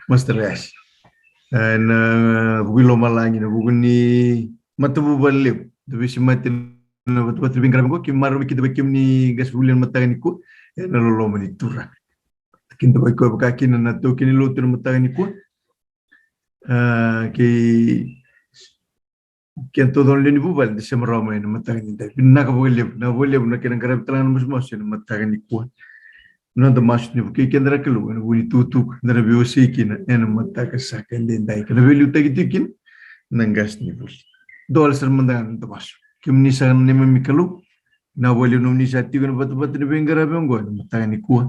Master Rash. Na bugilo malangi na buguni matabu balib. Tapi si matin na batu bingkram ko kimar kita bakim ni gas bulian matagani ko na lolo manitura. Kinto ko bakakin na to kiniluto na matagani ko. Kian todo lini bubal di semrama na matagani dai. Naka bolib na kinang karab talangan musmos na matagani ko. Nanda masuk ni bukan kendera kelu, na buli tutuk, na biwasi kina, na mata kesakan dendai, na beli utagi tikin, nanggas ni buli. Doal sermandangan tu masuk. Kimni sangan ni memikalu, na boli nomni sati kan batu-batu ni benggara benggo, na mata ni kuah.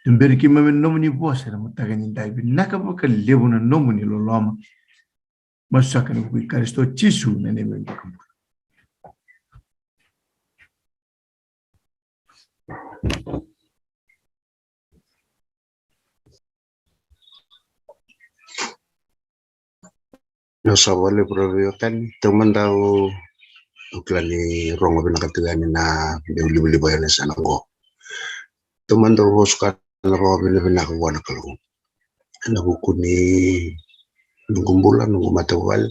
Tumberi kima men nomni bos, na mata ni dai. Naka bakal lebu na nomni lolama. Masakan bui karisto cisu na ni memikalu. No sabole provokan teman tahu uklani rongo binakatigan na bili bayan sa nango. Teman tahu suka na bawa binakawa na kalung. Nabuko ni nungumbulan nung matawal.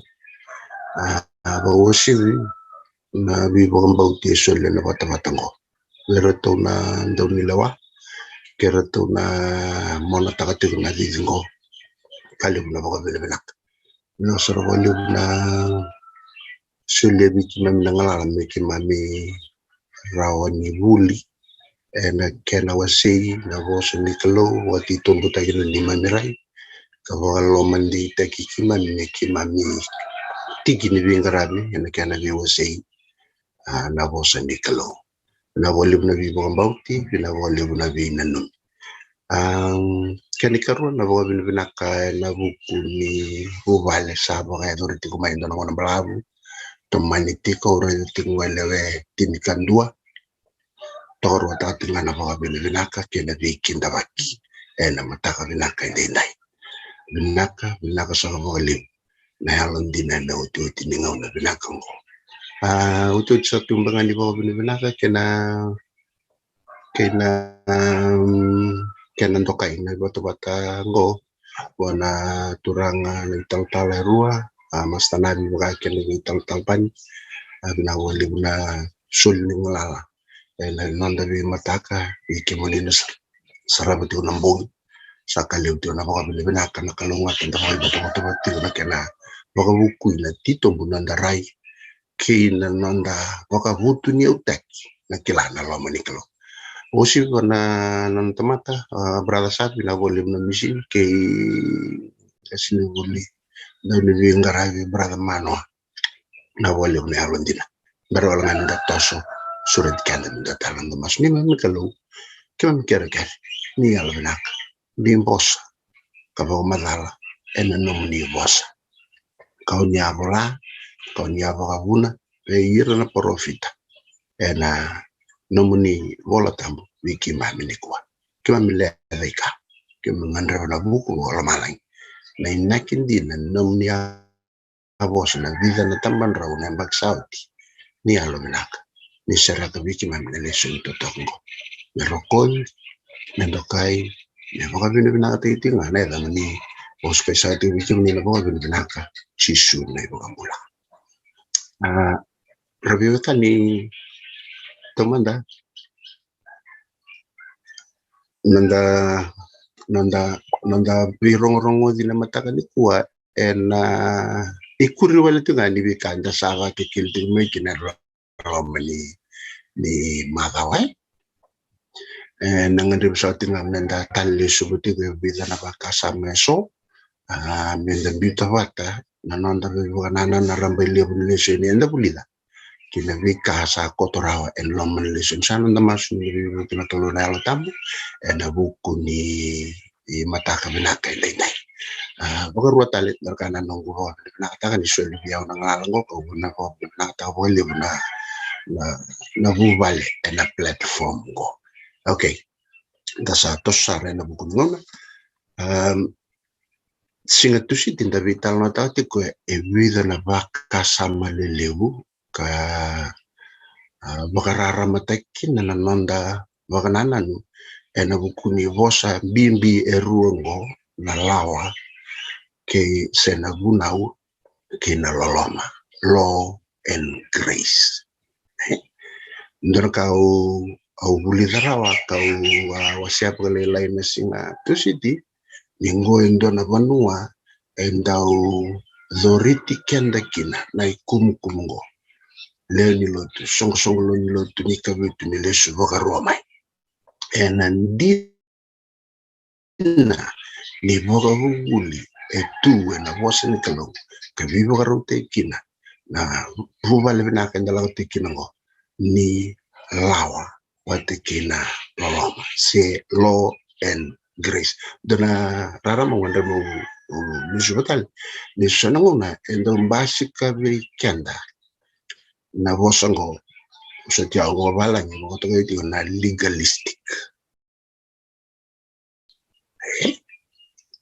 Bawa sili na bibang bauti sole na batabatango. Pero to na daw nilawa. Kero to na mona takatig na dizingo. Kalim na bawa binak. No sarwalib na sulebi kimam nangalan me kimami rawan ni buli na kena wasi na voso ni kalo wati tumbu tagino ni mamirai kawalo mandi taki kimami me kimami tiki ni bingarami na kena bi wasi na voso ni kalo na walib na bi bauti na walib na bi nanun kani karuan na bawa binaka na buku ni ubale sabo kaya doriti kumain doon ako ng balabu tumaniti ko rin tingwelewe tinikan dua toro tatinga na bawa binaka kaya bikin dabaki na mataka binaka hindi binaka sa kabalib na halon din na uti-uti ningaw na binaka ko uti-uti sa tumbangan ni bawa binaka kaya nantokai na bata-bata ngo wana turang nagtal-tal rua mas tanabi mga kaya nagtal-tal pan binawali na sul ng lala na nandabi mataka ikimuli na sarabati ko ng buong sa kaliw tiyo na mga binaka na kalungat ang takal bata-bata na kaya na makabukuy na tito bunandaray kaya na nanda makabuto niya utek na kilana lo manikalo. Osi na nantamata brada saat binawali na misin kay sinubuli na nabingarabi brada mano nawali na halon din pero nga nda toso surat kanda nda talang mas ni mamikalo kaya kaya ni albanak ni boss kabaw malala nomni boss kau niyabola kau niyabogabuna yira na profita na nomuni bola tambo wiki mamini kwa kima mile reka kima ngandra na buku wala malang na inakin din na nomni abos na vida na tamban raw na bagsauti ni alominak ni seraka wiki mamini leso ito tongo ni rokon na dokay na baka binabinaka nga na edam ni bos kay sa ito wiki mamini na baka binabinaka sisu na ibang mula review ka ni Tomanda nanda birong-rongo din na matakan ni kuwa ikuri wala ito nga ni Bikanda Saka kikilting may kinarama ni Magaway nangandim sa ating nanda tali subuti ko bisa na bakasama so mindan bita wata nananda bibukanana narambay liya buliso ni anda bulida kinabika sa kotorawa en loman lison sana namas ni pinatulo na tabu na buku ni mataka binaka ilay baka ruwa talit narkana nung guho nakataka ni suelo biyaw ng alango ko na ko nakatawali na bubali na platform ko okay dasa tosare na buku ngona singa tusi tinda vital na tati ko vida na baka sama lelewu ka bakararamatekin na nanonda bakanananu na bukuni vosa bimbi eruongo na lawa ke sena bunau ke na loloma, law and grace. Ndor au bulidarawa kau wasiap kali lain singa tu siti ningo endona vanua endau zoriti kenda kina na ikumkumgo leni lotu song loni lotu nikabitu nilesu voka romai enandina ni voka huguli etu na vosa nikalo kabi voka rote kina na vuva lebina kendala rote kina ngo ni lawa wate kina loloma se law and grace dona rara mawanda mo musubatal ni sonangona endo mbasika be kenda na vosango sotia ngo balangi ngo to na legalistic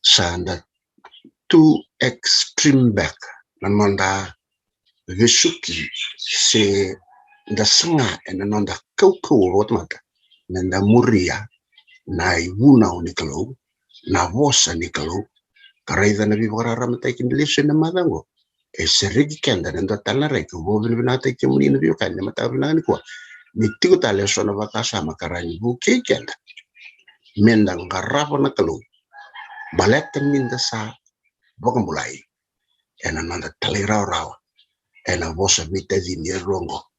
sanda too extreme back nanonda vesuki se da sanga nanonda kau rotmata nanda muria na ibuna unikalo na vosa nikalo karaida na vivara ramata kindilese na madango serigi kenda nanda talare ko bobin binata kimuni na biukan na mata binani ko nitigo tale sona vakasa makarani buke kenda menda ngarapo na kalo baleta minda sa boka mulai ena nanda talera rawa ena vosa mita di rongo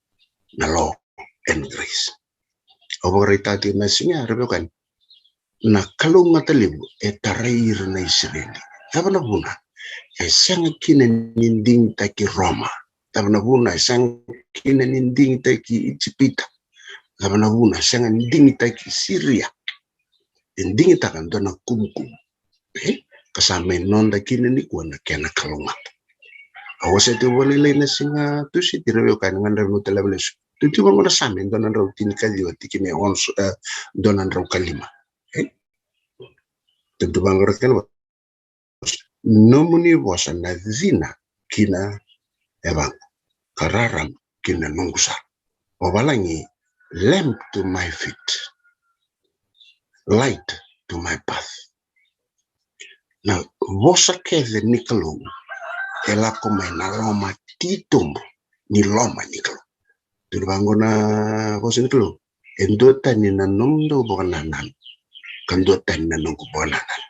na law and grace oborita di na singa rebukan na kalunga talibu tarair na Israeli tabana buna sang kina ninding taki Roma tabana buna sang kina ninding taki Ijipita tabana buna sang ninding taki Syria ninding takan dona kumkum kasame nonda kina ni kuana kena kalunga awase te wale na singa tu si tirawe kan ngandar no telebles tu ti mo na same dona raw tin kali wati kine ons dona raw kalima tentu bangor kan nomuni vosa na zina kina ebang kararam kina nungsa obalangi lamp to my feet light to my path na vosa keze nikalo ela koma na loma titumbo ni loma nikalo tu bangona vosa nikalo endota ni na nomdo bonanan kandota ni na nungu bonanan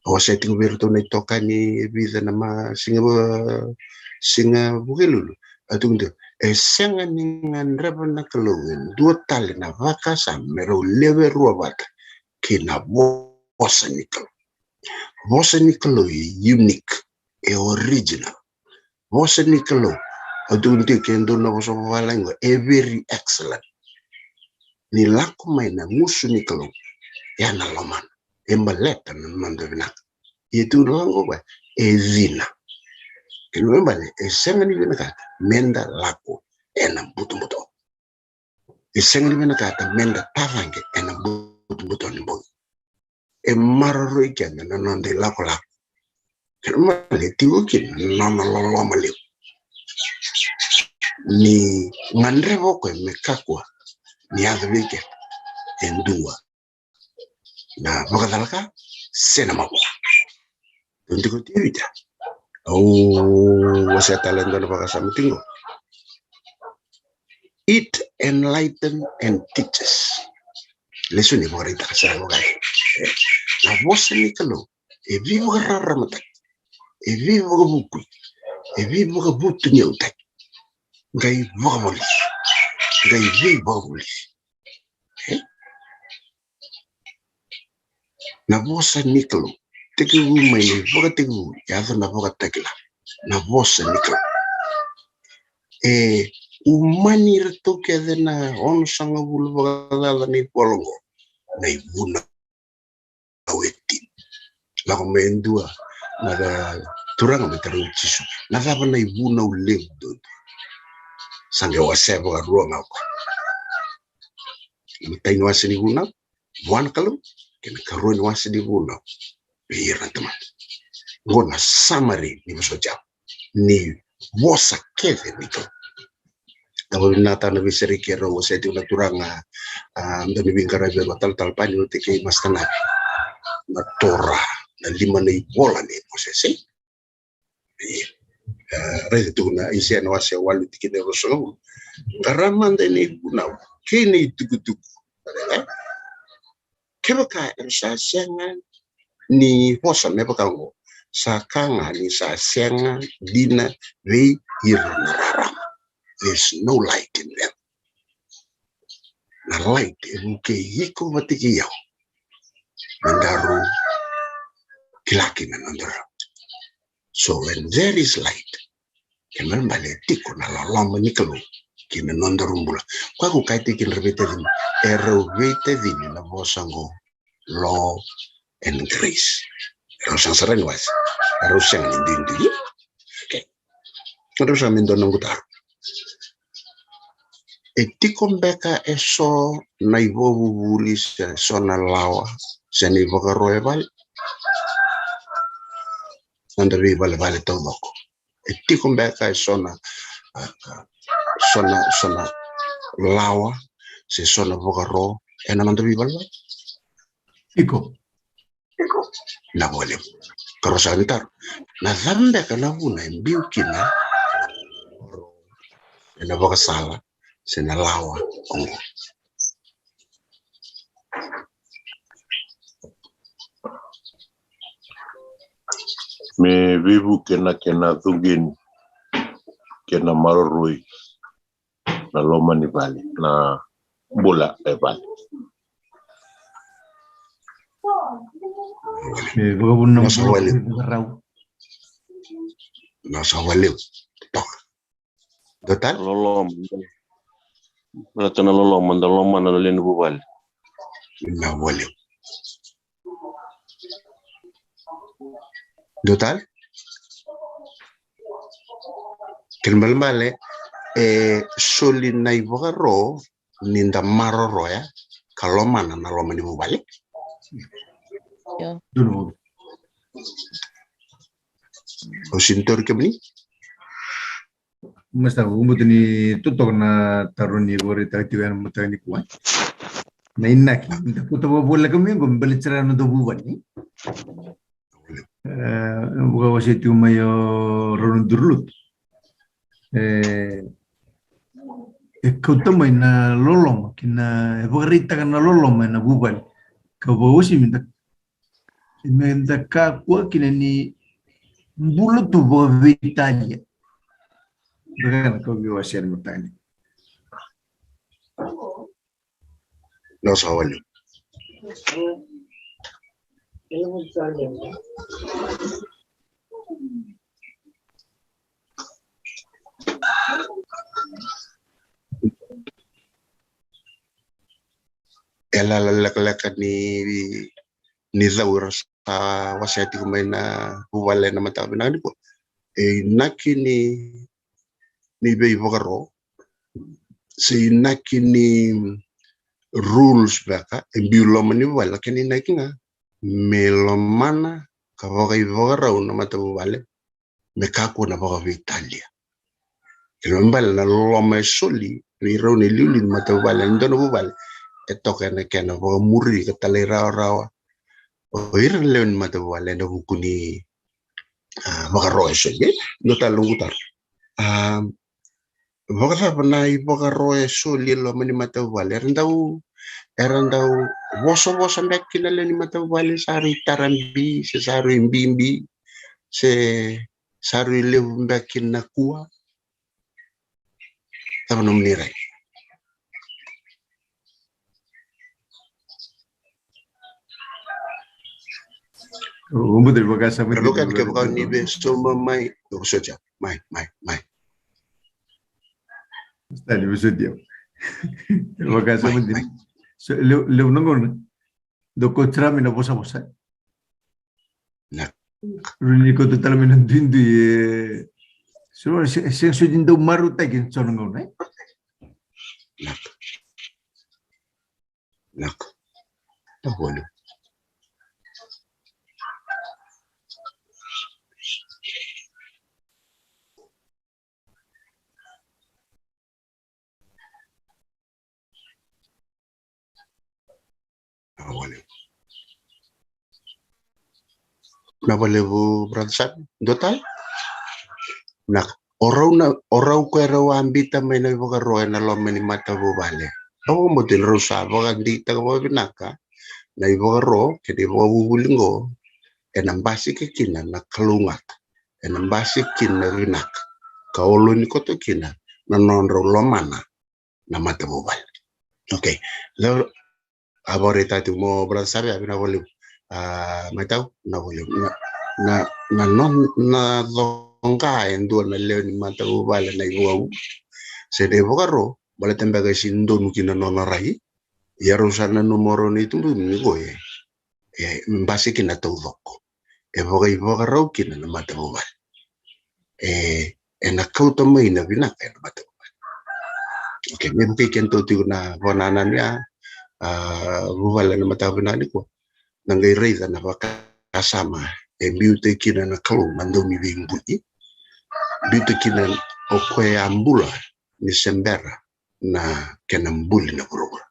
Ose tingu berto na toka ni vida nama singa bugelulu atungo senga ningan reba na kalungin dua tali na vaka sa mero leve ruabat kina bosa nikalo unique original bosa nikalo atungo kendo na bosa walango very excellent ni lako mai na musu nikalo yana loman embaleta na mandovina itu doang ba ezina kelumba esenga ni bena kata menda lako ena butu esenga ni bena kata menda tavange ena butu ni boy e mararo ikenda na nonde lako kelumba le tiwoki nona loloma le ni ngandre boko mekakwa ni advike endua na bakadalaka sena mako untuk itu saya talent dan bahasa mutingo it enlighten and teaches lesu ni borita saya bukai na voz ni kalau vivo rara mata vivo buku vivo butu ni utak gai vokabolis gai vivokabolis na voz ni kalau tegu mai voka tegu ya na voka tekla na voz ni kalau umanir to kedena on sanga bulwa ni polongo na ibuna aweti la komendua na turanga metaru chisu na zaba na ibuna ulendo sange wasebo ruanga ko mtaino wasini buna wan kalu kena karoni wasini buna bira teman ngona summary ni masoja ni wosa keve nito kalau nata na biseri kero wase tu na turanga ndo ni bingkara be batal talpani uti ke mastana na tora na 5,000 bola ni posesi rezi tu na isi na wase walu tikine roso ngaramanda ni na kini tukutuku kebaka sa senga ni hosa mebakango sa kanga ni sa senga dina we irnarara. There's no light in them. Na light ebuke hiko matiki yao mandaru kilaki nanandara. So when there is light kemen bale tiko na lolomba nikalo kina nandarumbula kwa kukaiti kinrabete din erowete din na bosango law and grace rosang sarang was rosang nindindi okay rosang mindonong gutar etikombeka eso na ibobu bulis so na lawa sa ni roebal nanda bale bale tobako etikombeka eso na sona lawa se sona vogaro ena nanda bal Iko na boleh kalau santar na zambe kana buna mbiukina ena vogasala se na lawa ongo me vivu kena tugin kena marorui na loma ni vale na bola e vale vagabunda Nasa wali. rau nasa waliw tok total Lolom. Wala na lolom, mandalom na nalin bubal. na waliw total kelmal male soli na ivogaro ninda maroro ya kalomana na loma ni bubalik dulu o sintor kebni masta umut ni tutok na taruni bori taktiwan mutani kuan na innaki nda kuto bola kami gum balicara no dobu bani buka wasi tu mayo ronun durlut kuto mai na lolom kina eborita kana lolom na bubal ka bosi minta ka kwa kina ni bulu tu bo Italia Bagaimana kau biwa share mutani? nasa waliw ela lalak ni zawur sa wasati kumay na buwale na mata binani po naki ni be vogaro si naki ni rules baka biuloma ni wala kini naki nga melomana ka voga vogaro na mata buwale me kako na voga Italia kilombal na loma soli ni roni lili mata buwale ndono buwale etoke na kena voga muri ka tale rawa o ir leon mata buwale na bukuni vogaro soli no talungutar Vogasa pernah vogaro soli lo mani mata buwale erandau woso mbekina le ni mata buwale sari tarambi se sari mbimbi se sari levu mbekina kuwa tama nomnirai Umut dari bagasa pero kan ke bukan ni be so mai soja mai Tadi besok dia. Bagasa mesti. Le unangon. Doko trami na bosa. Nak. Runi ko total minan dindu ye. So sen so dindo maru takin sonangon nak tak boleh na vale bu brother total na orau ko era ambita may na iboga roe na lo meni mata bu vale awo mo tin rosa boga di ta bo binaka na iboga ro ke di bo bulingo enambasi ke kina na kalungat enambasi kina rinak kaolo ni koto kina na nonro lo mana na mata bu vale okay lo aborita tu mo brother abina vole matau na vole na non na donga endo na leo ni mata ubala na iwau se de bogaro bala tembaga sindo nukina nona rai ya rusana numero ni tumbu ni goye mbasi kina tawdoko bogaro kina na mata ubala na kauta mai na bina na mata ubala okay me buke kento tu na bonana niya ubala na mata ubala ni ko nangai rei na baka kasama beauty kina na kau mando mi bingbuti beauty kina okwe ambula ni sembera na kena mbuli na burugura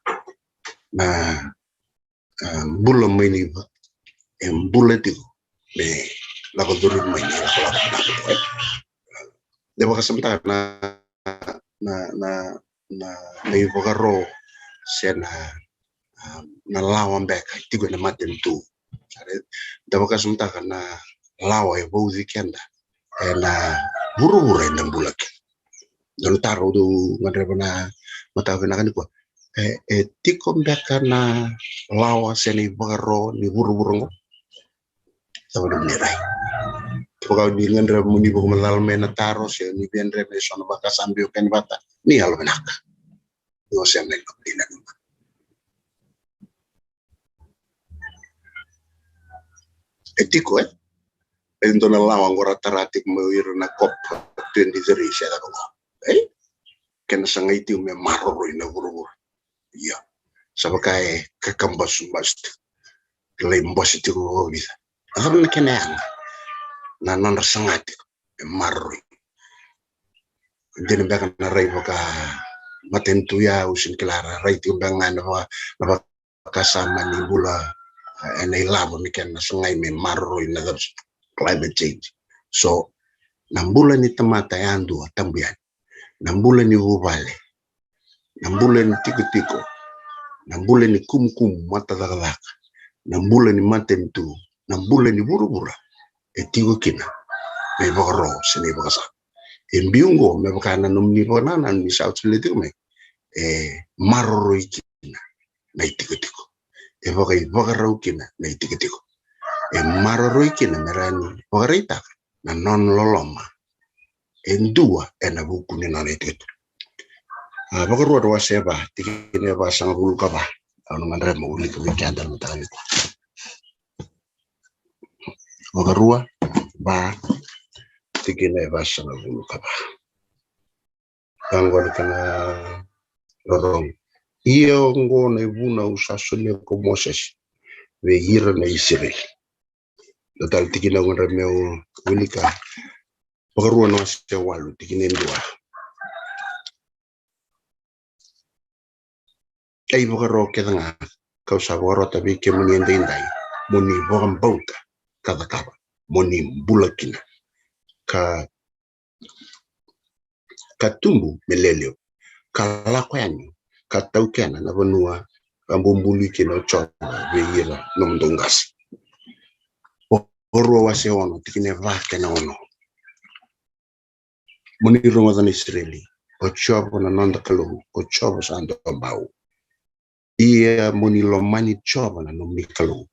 na mbula maini mbula tigo me la koduru maini la kola na de baka samta na ibogaro sena na lawan beka tigo na maten tu da baka samta na lawa e bozi kenda na buru-buru endang bulak dan taruh tu ngadepana mata kena kan ko tikom beka na lawa seni bagaro ni buru-buru ngo sama nirai ko di ngandre muni bu malal mena taro se ni bendre me sono baka sambio ken bata ni halo benaka yo semne ko dina etiko endo na lawa ngora taratik mawir na kop 23 siya ko kena sangai tiu me marro ina buru-buru iya sabakai kakambas bast lembos itu ko bisa alam na kena na non sangat marro din baka na ray baka matentu ya usin klara ray tiu bangan na kasama ni bula enay labo mi kena sangai me marro ina climate change so nambula ni tamata yandu tambian nambula ni ubale nambula ni tiko-tiko nambula ni kum-kum mata dagalaka nambula ni matentu nambula ni buru-bura tigo kina me bagaro sini bagasa embiungo me bakana nomni bonana ni south leti me marro kina na tiko-tiko bagaro kina na tiko-tiko marro kina merani bagarita na non loloma endua ena buku ni na itu bagaro do seba tikine ba sang bulu kaba anu mandre mo uli ko kanda mutani bagaro ba tikine ba sang bulu kaba angol kana lorong iyo ngone buna usasole ko Moses we hira na Israel total tikina ngone meu ulika bagaro no se walu tikine ndua ay bagaro kedanga kausa goro tabi ke muni ndai muni bogam bauta kada kaba muni bulakina katumbu melelio kala kwani kataukena na banua ambumbuli kino chona veira nomdongas oro wase ono tikine vake na ono muni ramadan israeli ochobo na nonda kalu ochobo sando bau ia muni lomani chobo na nomni kalu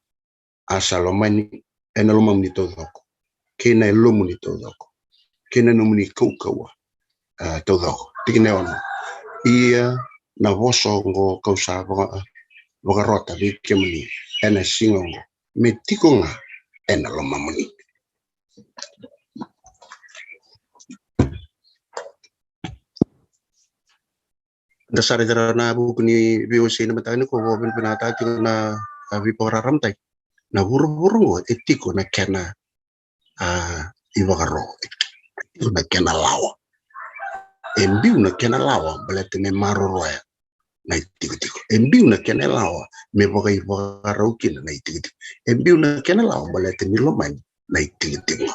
asa lomani ena lomani todoko kena lomani todoko kena nomni kaukawa todoko tikine ono ia na voso ngo kausa bogarota bikemuni ena singongo metikonga ena lomamuni dasar na buku ni BOC na matani ko bobin pinata na abi poraram tay na buru-buru etiko na kena ibagaro etiko na kena lawa embiu na kena lawa balete me maroroya na itiko-tiko embiu na kena lawa me boga ibagaro kina na itiko-tiko embiu na kena lawa balete ni lomani na iting-ting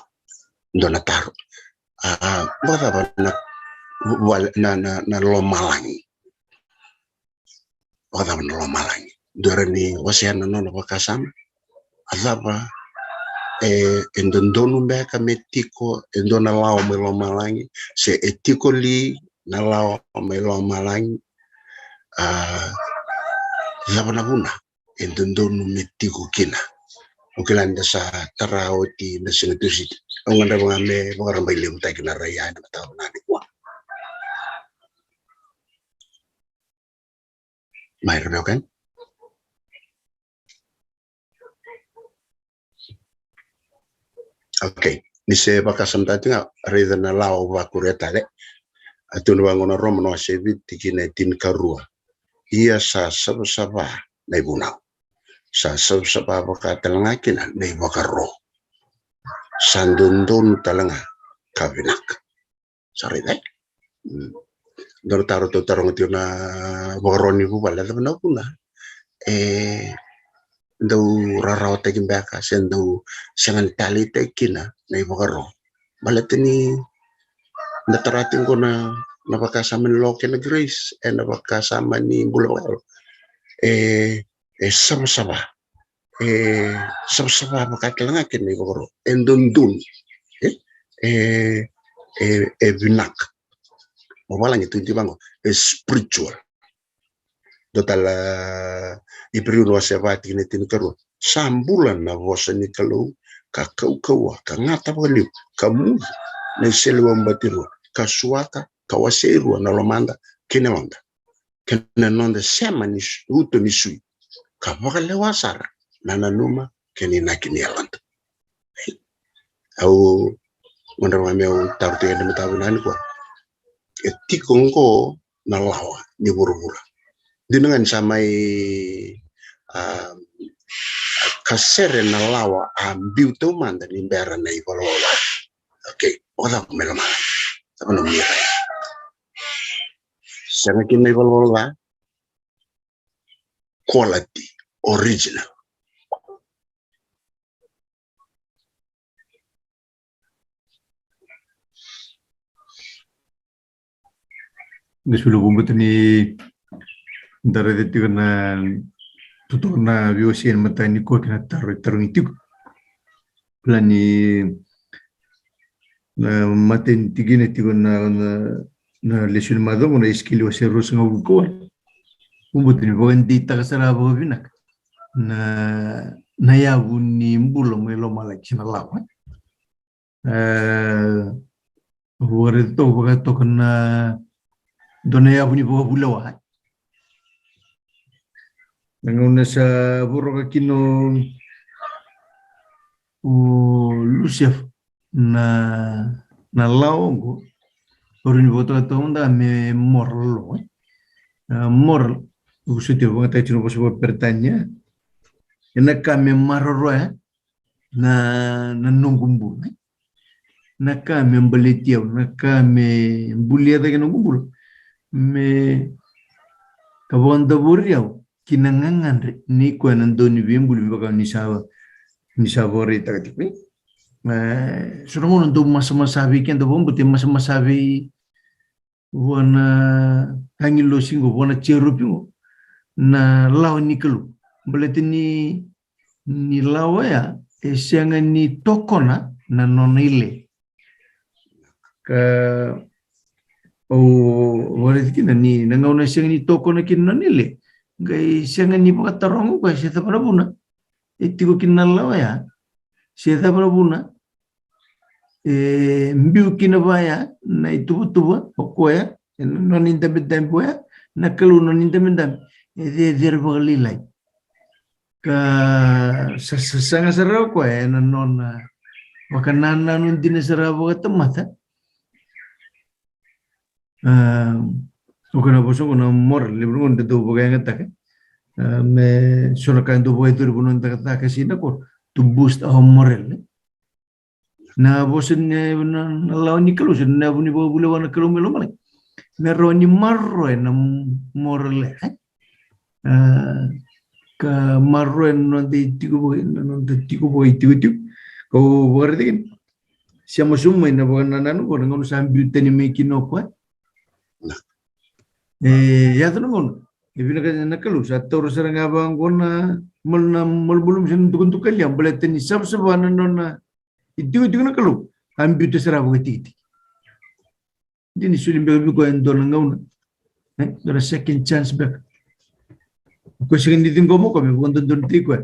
ndo na taro baka ba na lomalangi baka ba na lomalangi dora ni wasiana no na bakasam azaba endondonu mbeka metiko endona lao me lomalangi se etiko li na lao me lomalangi zabana buna endondonu metiko kina ukilanda sa tarao ti na sinutusit ang ganda mga mga rambay limu tayo kinarayaan na tao na kwa may rabaw kan okay ni se bakasam tati nga rida na lao ba kureta le atun bangon rom no sevit tikine tin karua ia sa sabsaba na ibunau sa sabsaba baka talangakin na ibakaro sandundun talanga kabinak sorry dai dor taro to tarong ti na boroni bu bala na puna do raraw ta gimbaka sendo sangan tali ta kina na ibakaro balatini natarating ko na napakasama ni Loki na Grace napakasama ni Bulawal sama-sama sama-sama makakalangakin ni Goro endundun binak mawalang itu inti bango spiritual total ibriun wasabati ni tinkaru sambulan na vosa ni kalau kakau kangata baliw kamu na selwa mbatiru kasuaka kawaseru na lomanda kinelonda kenanonda sema ni uto ni sui kabakale wasara nananuma kenina kinialanda au wonderwa meu tartu ya demi tabunan ko tikongko na lawa ni buru-buru dinengan samai kasere na lawa ambiu to manda ni mbera na ibalawa okay oda melama apa namanya sangat kini ibalawa quality original Nessuno bumbut ni dari itu kena tutur na biosian mata ni ko kena taruh itu plani na maten tigine tigo na lesion mado na skill o serus ngau ko bumbut ni bogan di takasara bo binak na ya buni mbulo melo malaki na lawa wore to boga to kana dona ya buni boga bulawa nanguna sa buroga kino Luciaf na laongo oruni boto to onda me morlo moral usute boga ta chino boso pertanya ena kame maroro na nungumbu na kame mbaletia na kame bulia da nungumbu me kabonda buriao kinangangan ni ko nandoni bimbulu baka ni sabore takatipi surumo ndo masa-masabi kendo bombuti masa-masabi wana hangilo singo wana cherupingo na law nikelu beleti ni lawa ya esianga ni tokona na nonile ka wala kina ni nangauna esianga ni tokona kina nonile gai esianga ni pakatarong ko siya parabuna etiko kina lawa ya siya parabuna mbiu kina baya na itubutuba okoya noninda bedambo ya na kalu noninda bedam der bagalilay ka sanga sarau ko na nona makanana nun dinasara baga temata ukana boso kuna mor libro nda do baga ngata me sona kan do boy tur bunun ta kasina ko to boost our moral na bosen na law ni kalu na buni bo bule wana kalu melo malay mero ni marro na moral ka marro no de tigo boy itu Kau berarti kan siapa semua ini bukan anak kau dengan sambil tani making apa? Ya tu nunggu. Ibu nak kalau satu orang serang abang kau na mal belum sentuh kalian boleh tani sab-saban nona itu nak kalau ambil tu serah begitu. Jadi sulit bagi kau yang dorang ngau na. Dora second chance back. Kau sering ditinggal mau kau bukan tonton tiku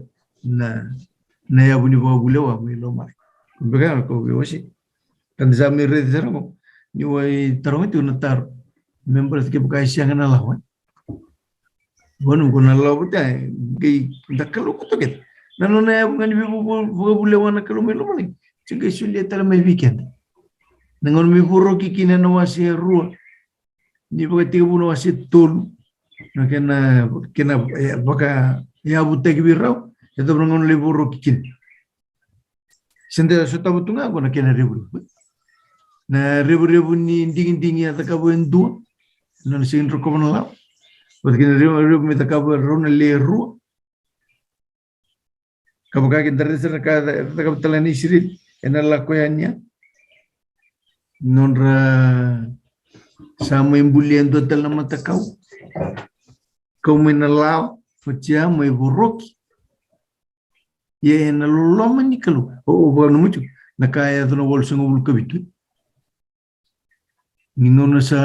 na ya bunyi bawa bulawa mo lomar. Kumbaga ko wasi. Kan sa mi red sa mo. Ni way tarong itu natar. Members ke bukai siang na lawan. Wanu ko na lawan ta gay dakalo ko to get. Nano na ya bunga ni bulawa na kalo may lomar. Sige sulit tala may weekend. Nangon mi puro kikina na wasi ruwa. Ni bukai tiga puno wasi tol. Na kena baka ya butek birau. Itu nangon liburo kikin. Sendiri sudah betul nggak? Aku nak kena ribu. Nah ribu ni dingin atau kau yang dua, nanti sini rokok mana lah. Buat kena ribu minta kau rona leru. Kau kaki dari sana kau telan istri, enak lakuannya. Nonra sama yang bulian tu telan mata kau. Kau menalau, macam mau buruk. Ya na loloma ni kalau bukan muncul nak kaya tu nak boleh sengobul kebitu ningono sa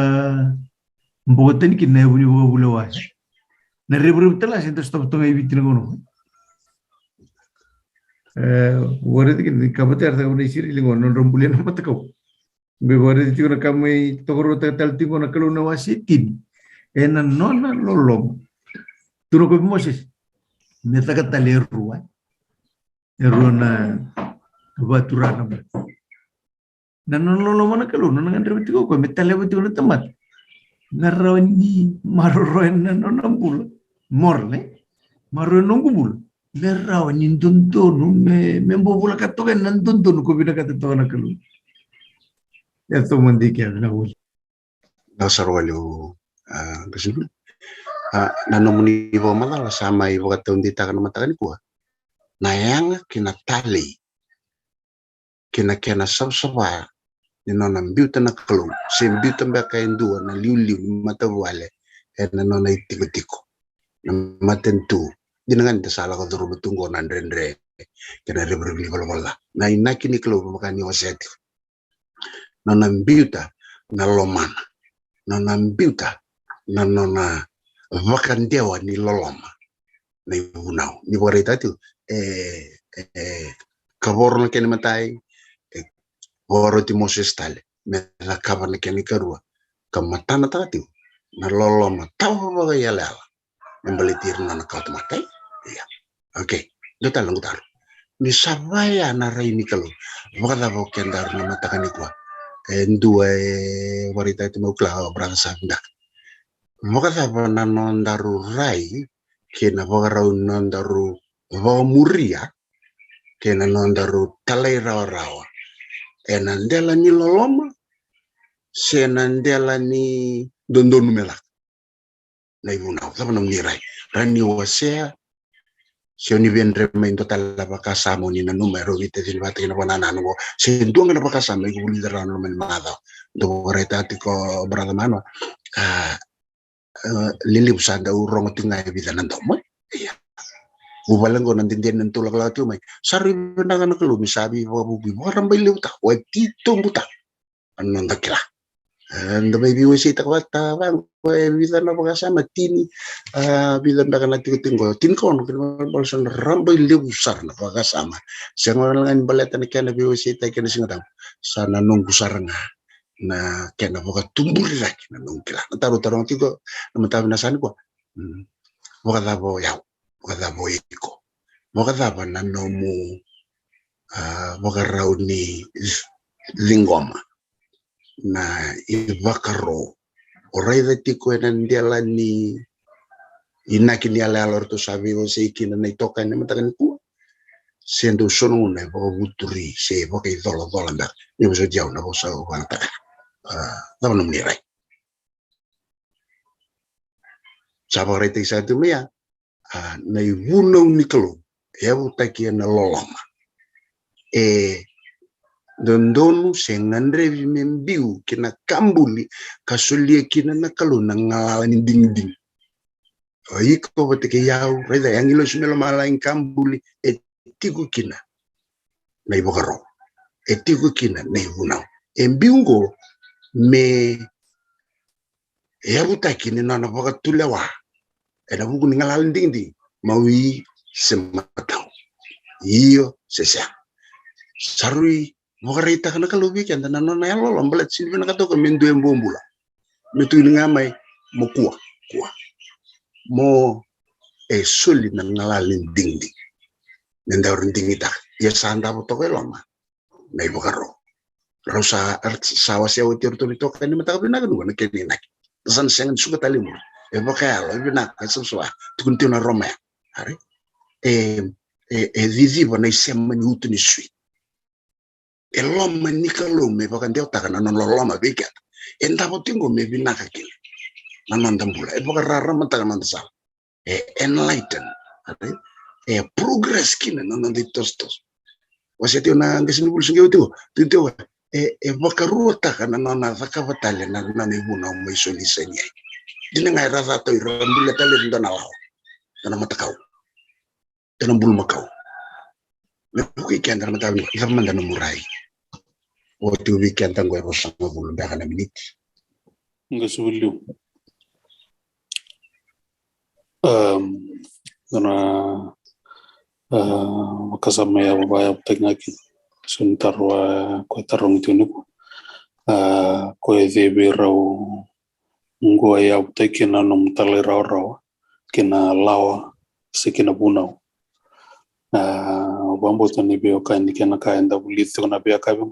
mboten kina bunyi bulawa na ribu telah sentuh stop tu ngai bitin ngono warat kin kabate arta kau isiri lingono rombulian mata kau be warat itu nak kami tokoro tal tingo nak kalau nawasitin ena nona lolom tu nak kau moses meta kata leru Erona baturana ba. Nanololo mana kalau nangan ribet ko metal ribet ko tempat. Narawani maroen nanonambul morle maroen nongubul. Narawani tuntun membo bula katokan nantuntun ko binakata to na kalau. Ya to mandi kaya na ul. Dasar walu kasi nanomuni ibo malala sama ibo kata undita kan matakan ko. Nayanga kina tali kina sab-saba ni nona mbiuta na kalung se mbiuta mbaka indua na liu mata wale na nona itiko na matentu dinangan ta sala ko duru betungo na ndrendre kina rebri wala na inaki ni kalung makani waseti nona mbiuta na lomana nona mbiuta na nona vakandewa ni loloma na ibunau ni boreta tu kabor na kene matai boro ti Moses tale me la kabar na kene karua kamatana tati na loloma taw ba yala membelitir na nakau matai ya oke dota lang tar ni sabaya na rai ni kalu baka bo kendar na matakan ikwa endua warita ti mau kla brasa ndak baka ba na nondaru rai kena baka nondaru wa muria kena nondaru talai rawa enandela ni loloma senandela ni dondonu melak na ibuna sama namirai rani wasea sioni vendre main total la bakasamo ni na numero vite di bate na banana no sentuang na bakasamo ibu lideran no men mada do reta tiko brada mano lili usanda urong tinga vida nandomo iya bubalang ko nantindihan ng tulak lahat yung may sari na nga nakalo misabi bubi warang bay liwta wag tito buta anong dakila and may biwisita ko at bang vida na pagkasama tini vida na kanati ko tin ko no kinapalsan rambay liwsar na pagkasama siya nga lang ang baleta na kaya na biwisita kaya na singatang sana nung gusar nga na kaya na pagkatumburi lagi na nung kila nataro-tarong tiko na matabi na saan ko wakadabo yaw wakadabo iko wakadaba na nomu wakaraw ni lingoma na ibakaro oray dati ko nandiala ni inakin ni alalor to sabi ko sa ikin na itokan na matakan ko sendo sunong na baka buturi siya baka idolo-dolo na yung sa diyaw na ko sa wanta tama naman niray sabang rete sa ito maya na ibunaw ni kalong yaw takiya na loloma dondonu sengandrevi membiu kina kambuli kasulia kina nakaluna ngalalani ding. Iko batike yau reda yangilo sumelo malain kambuli etiku kina na ibogaro etiku kina na ibunau embiungo me yabuta kini nana boga tulewa ena buku ningalalin ding maui sematau iyo sesa sarui mogarita kana kalubi kan nana na yalo lambalet sini bena kato mendu embombula metu ngamai mo kuwa mo soli na ngalalin ding nenda ding ita ya sanda botoke lama na ibogaro rausa sawasia wotir to kan ni mata bina kan ngone keni nak san sengan suka talimur bakalo bina kasumswa tukuntuna roma hari vivi bona isema ni utuni sui eloma nikalo me bakandeo takana no loma beka enda botingo me bina kakil nanandambula bakara mata kan sal enlighten hari progress kina nanandi tostos wasitio na ngesini bulsinge utio bakaruta kana nona vakavatale na ibuna umaisoni senye dina ngai rasa to irambula tale ndana lao dana matakau dana bul makau me weekend dana matawi ifamanda no murai wotu weekend tango ero sama bulu bakana miniti ngasulu dana makasama ya babaya teknaki suntarwa ko tarong tunuku ko debe raw ngo ya tekina nom tale raw kina lawa sikina bunau bambo tani be okani kina kaenda bulito na be akabe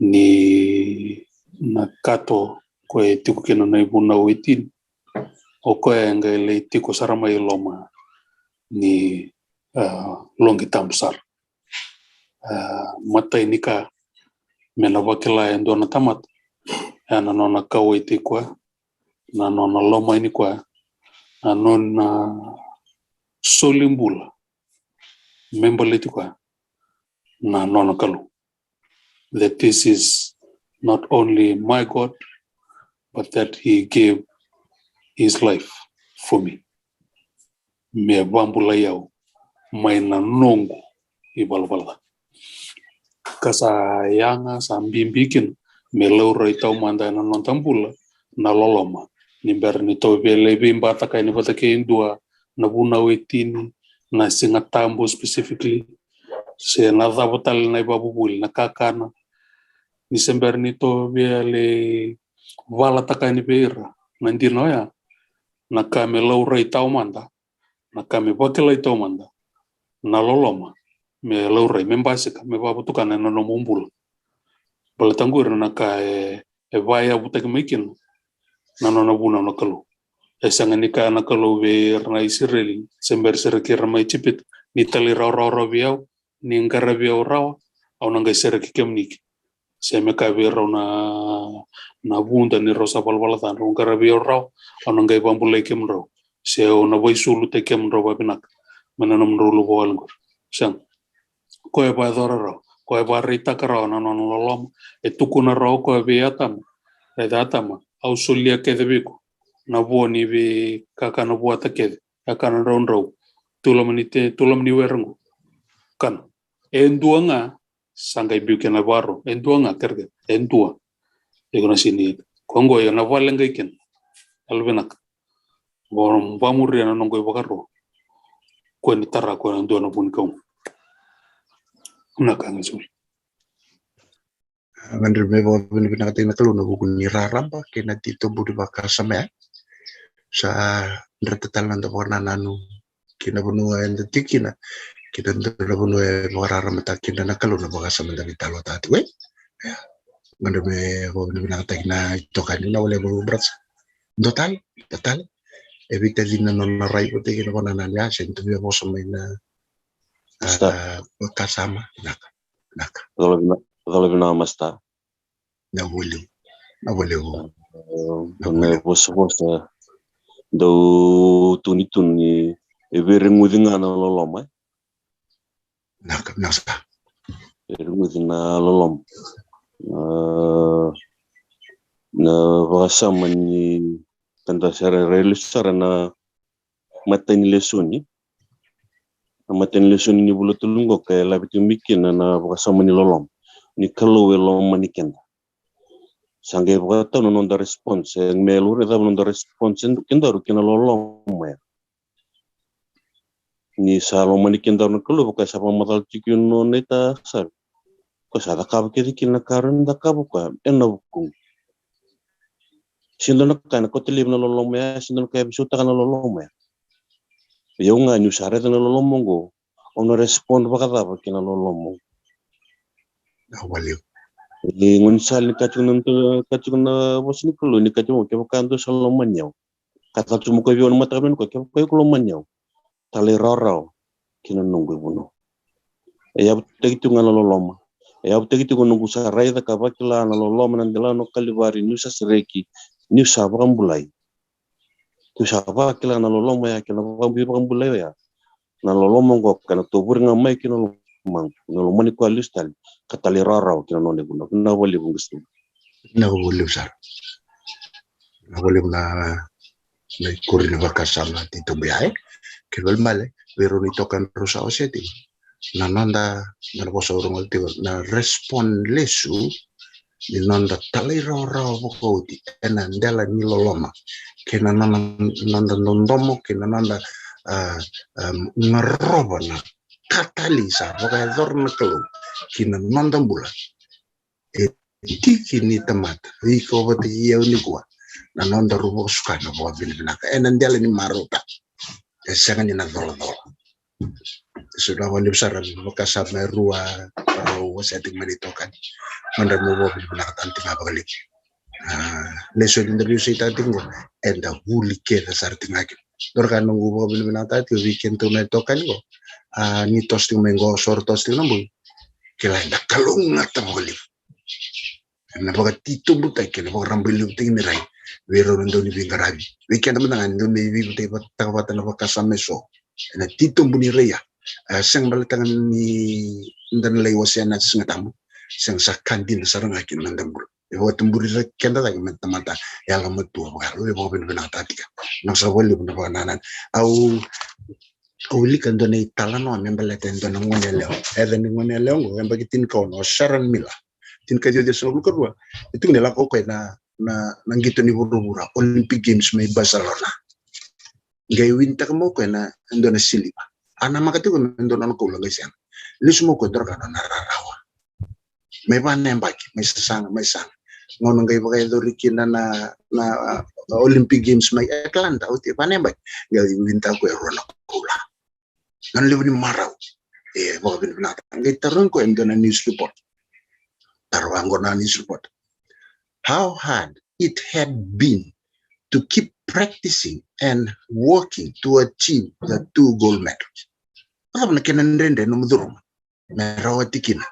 ni nakato ko tiku kina na bunau itin o ko ngale tiku sarama iloma ni longi tamsar mata ini ka mena wakila endo na tamat ana nona kawiti kwa na nona loma ini kwa na nona solimbula membaliti kwa na nona kalu that this is not only my God but that he gave his life for me me bambula yau maina nongo ibalbalda kasa yanga sambimbikin meleuro itau manda na nontambula na loloma nimber ni to bele bimbata kai ni bata ke indua na buna wetini na singa tambo specifically se na dabotal na ibabubul na kakana ni sember ni to bele vala takai ni beira na ndino ya na kame leuro itau manda na kame bakela itau manda na loloma me laurai membasika me babutukana na no mumbula balatangur na ka vaya butak mekin na no buna no kalu esanganika na kalu ver na Israeli sember serkir mai chipit ni tali raw biau ni ngara biau raw au nanga serki kemnik semeka ver na bunda ni rosa balbalatan ngara biau raw au nanga bambulai kemro se na voisulu te kemro babinak mananam rulu bolngur sang koe ba doraro koe ba rita kara na no lolom tukuna ro koe beatam edatama au sulia ke debiku na boni be kakana buata ke kakana ronro tulamni werengu kan enduanga sangai bukena baro enduanga kerge endua egona sini kongo ya na valenga iken albenak borom bamurri na nongo bakaro ko ni tara ko ndua na bunkau nakanga sul ngandre me bo bina tina kalu na buku ni raramba kena tito budi bakar sama sa ndratatal na ndorna nanu kina bunu ende tikina kita ndra bunu raramba takina na kalu na bakar sama ndari talo tati we ngandre me bo bina tina to kan na wale bo brat total evita dina non rai ko tikina kona na ya sentu be bo sama ina kasama naka Dalabina masta na wulu ne bosa do tuni e verengudinga na loloma naka nasa na lolom na wakasama ni tanda sara realisara na matani lesoni ni bulu tulungo kaya labiti mikin na wakasama ni lolom ni kalau lolom manikenda sangai wakata nonda response melure da nonda response kenda rukina lolom ya ni salo manikenda no kalau buka sapa matal cikin no neta sar ko sada ka kiri kina karun da ka buka enabukung sindon kana ko tilib na lolom ya sindon kaya bisuta kana lolom ya yung nga nyu sare na lolom mongo ono respond baka da kina lolom mo Waliw. ngun sal ni kacung na bosni kulo ni kacung ke kanto solo manyaw kata tumu ko yon mata men ko ke ko manyaw tali rarau kina nunggu buno ya begitu ngana lolom ya begitu nunggu sarai da kabakila na lolom nan dela no kalibari nusa sereki nusa bambulai tu saba kila na lolom ya kina bambulai ya na lolom ngo kana tubur ngamai kina lolom mani ko alistal katali rarau kina nonde buno na wali bungustu Na waliw sar. Na waliw na kurin wakasama tito biyahe. Kibal male, pero nito kan rusa oseti. Na nanda na bosa urung ultigo na respond lesu ni nanda tali rarau bukoti ena ndela ni loloma. Kena nanda nondomo kena nanda ngaroba na katalisa wakaya dorna kelu kina nanda bula tiki ni tamata iko bati yeu ni kuwa na nanda rubo suka na bawa binaka ena ndela ni marota esanga ni na dola sudah wali besar bekas sama rua setting menitokan nanda mo bawa binaka tanti nga balik leso interview saya tadi ngo enda huli ke dasar tingaki dorkan nunggu bawa binaka tadi weekend tuh menitokan ngo ni tosting mengo sor tosting nambu kila enda kalunga taboli na baga tito butai kena baga rambil ting ni rai wero ndo ni bingarabi weekend menangan ndo ni bi butai takawatan na baga sameso na tito buni rai seng balatangan ni ndan lay wasiana singatamu seng sakandin sarang akin nandambur baga temburi rai kenda lagi mata ya lamat tua baga lu baga benar tatika nang sawali bunda baga nanan au likan ndo ni talano membalaten ndo ngone leo even ngone leo ngo bagi tin ko no sharan mila tin ka jojo solo kedua itu nila ko na gitu ni buru-buru Olympic Games may Barcelona gay winter mo ko na ando na silipa ana makati ko ando na ko lang isang lismo ko dor kana nararawa may panembaki may sang ngono gay bagay dorikin na Olympic Games may Atlanta uti panembaki gay winter ko ron ko la nan libre maraw mo bin na gay taron ko ando na news report support how hard it had been to keep practicing and working to achieve the 2 gold medals. Apa nak kena nrende no muduruma merawati kina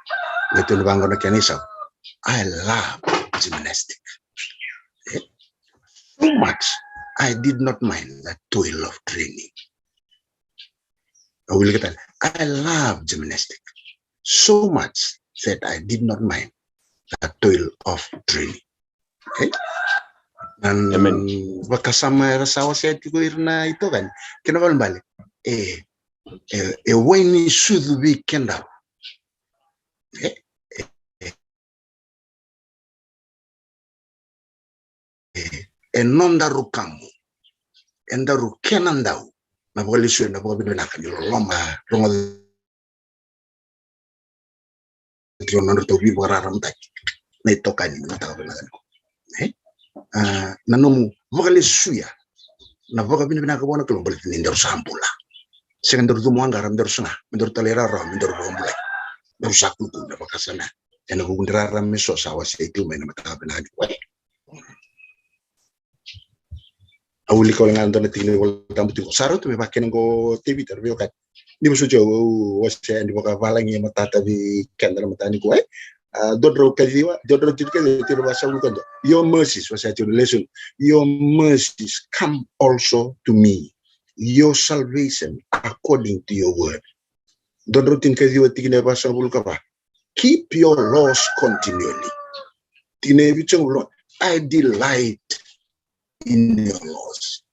betul bango na kanisa. I love gymnastics so much I did not mind the toil of training. I love gymnastics so much that I did not mind the toil of training. Okay? Dan wakasama rasawa saya juga irna itu kan. Kenapa balik? Wani sudu weekend up. Nondaru kamu. Endaru kenandau. Na bali suya na bali na kanyo loma. Ronga nondaru to bi bararam tak. Na ito kanyo na tawo na ko. Nanomu vokali suya na voka bini bina kabona ko balik ni ndor sampula sing ndor dumo ngaram ndor suna ndor talera ro ndor bombule ndor sakku ko na bakasana ena bu ndra ram mi so sawa se tu mena mata bina di way awuli ko nga ndon tini wol tambuti ko saro to me bakken go tv terbe kat di musu jo wase di boka valangi mata tabi kendra mata ni ko ay dodro kaziwa dodro tidke tiro basa ulkondo your mercies was at your lesson your mercies come also to me your salvation according to your word dodro tin kaziwa tikine basa ulkapa keep your laws continually. I delight in your laws.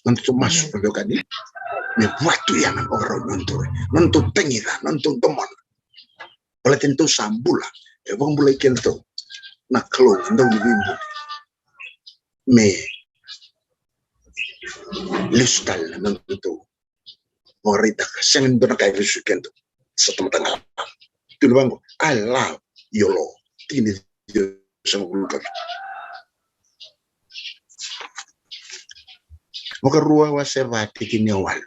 Nanto masuk ke kadi, me waktu yang orang nonto tengira, nonto teman. Oleh tentu sambula, bang bulai kento, nak keluar nonto bimbu, me listal nonto, morita kasih nonto nak kayak bisu kento, satu tengah. Tuh bang, I love your law. Tini dia sama buluk. Maka ruwa waseva tikini wal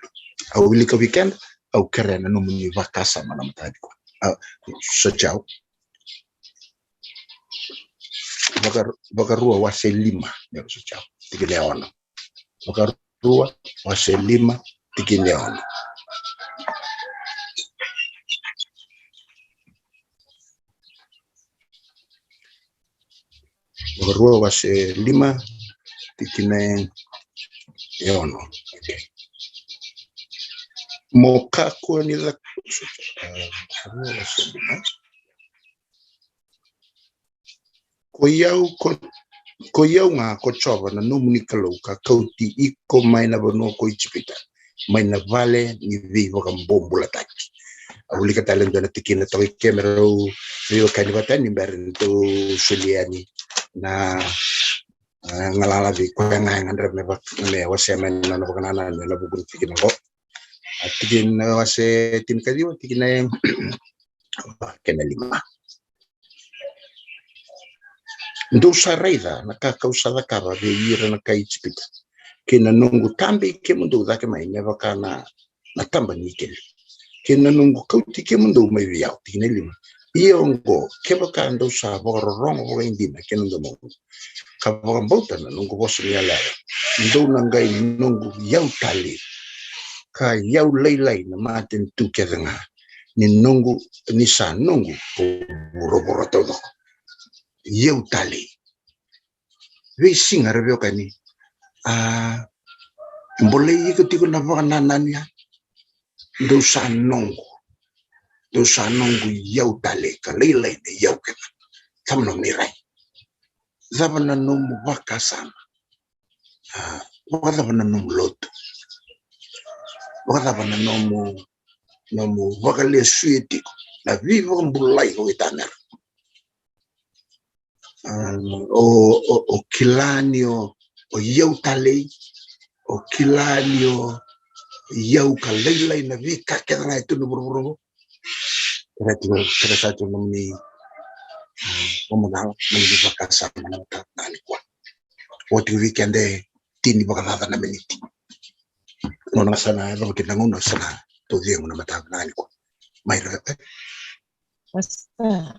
au lika weekend au kerena no muni vakasa mana mtadi kwa so chao maka ruwa wase lima ya so chao tikini ono maka ruwa wase lima tikini ono maka ruwa wase lima tikini ono. Moka ko nila ko yau nga ko chova na numuni kalau ka kauti iko mai na bono ko ichipita mai na vale ni vivo kan bombula taki awuli ka talento na tikina to kamera rio kanibata ni berento suliani na ngalala di ko nga ngandre me wasemen na no kanana na bugun tikina ko tikin wase tin kadiwa tikina kena lima ndo sareda nakakausada kara de ira na kaichipita kena nungu tambi ke mundu dake mai neva kana na tamba nikel kena nungu kauti ke mundu mai viau tikina lima iongo ke baka ndo sa borong ho indina kena ndo mo ka bota na nungu bosu yala ndo nangai nungu yau tali ka yau lailai na maten tu kedanga ni nungu ni sa nungu boro todo yau tali we singa rebeo kani boleh ikut na nananya do sa nungu yau tali ka lailai ni yau kena tamno mirai zabana numu wakasana wadabana numu lotu wadabana numu wakale suiti na vivo mbulai ko itaner o kilanio o yau tale o kilanio yau kalai na vika kedanga itu buru kira satu namni pemenang menjadi bakasa menangkap nani kuat. Waktu weekend tini bakal na meniti. Nona sana kalau kita ngono sana tu dia ngono mata nani kuat. Mai rete. Basta.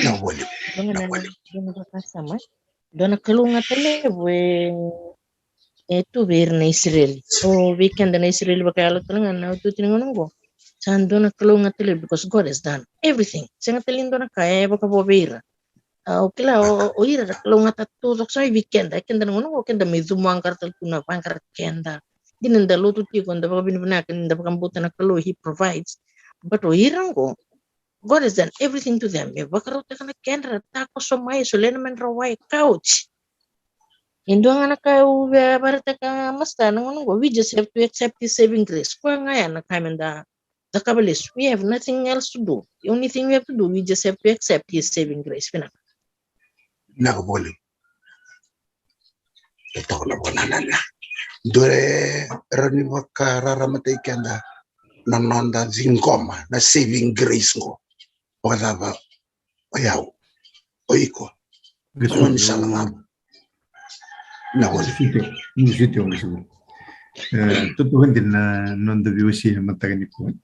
Na boleh. Dona bakasa mas. Dona kelunga tele we itu bir na Israel. Oh weekend na Israel bakal telengan na tu tini ngono go. Sandona kelunga tele because God has done everything. Senga telindona kaya baka bobira. Okila o ira kelunga tatu doksa weekend kenda ngono kenda mizumu angkar telpuna pangkar kenda. Dinenda lo tuti konda baka binbina kenda baka buta na kelu he provides. But o ira go God has done everything to them. Baka rota kana kenda tako somai solena men rawai couch. Indo nga nakau barata ka masta ngono go we just have to accept his saving grace. Ko ngaya na kamenda the Kabbalists, we have nothing else to do. The only thing we have to do, we just have to accept his saving grace. Na boleh. Ito na bonana. Dore rani baka raramatay kanda nanonda zingoma na saving grace ngo. Wala ba ayaw oiko. Ano ni salamam. Na boleh. Musiti ang gusto. Totoo din na nonda biwasi na matagani po.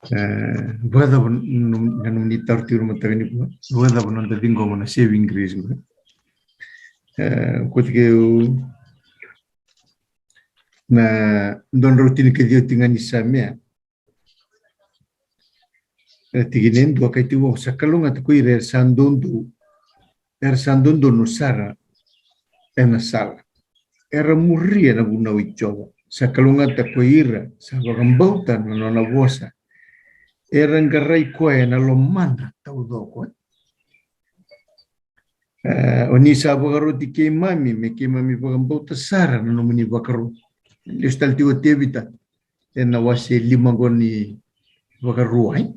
Wala ba nung nitartiro matagani po? Wala ba nonda zingoma na saving grace ngo? Kutike na don routine ke dia tingani samia. Tiginin dua kay tiwo sa kalunga ko ire sandondo no sara ena sala. Era muria na bunaw ijowa. Sa kalunga ko ira sa bagambautan na nabosa. Eranggarai koe na lo mana tau do koe. Oni sa bakaru ti ke mami me ke mami bakambau tasara na nomuni bakaru. Listal tiwa tevita. Ena wase 5 goni bakaru ai.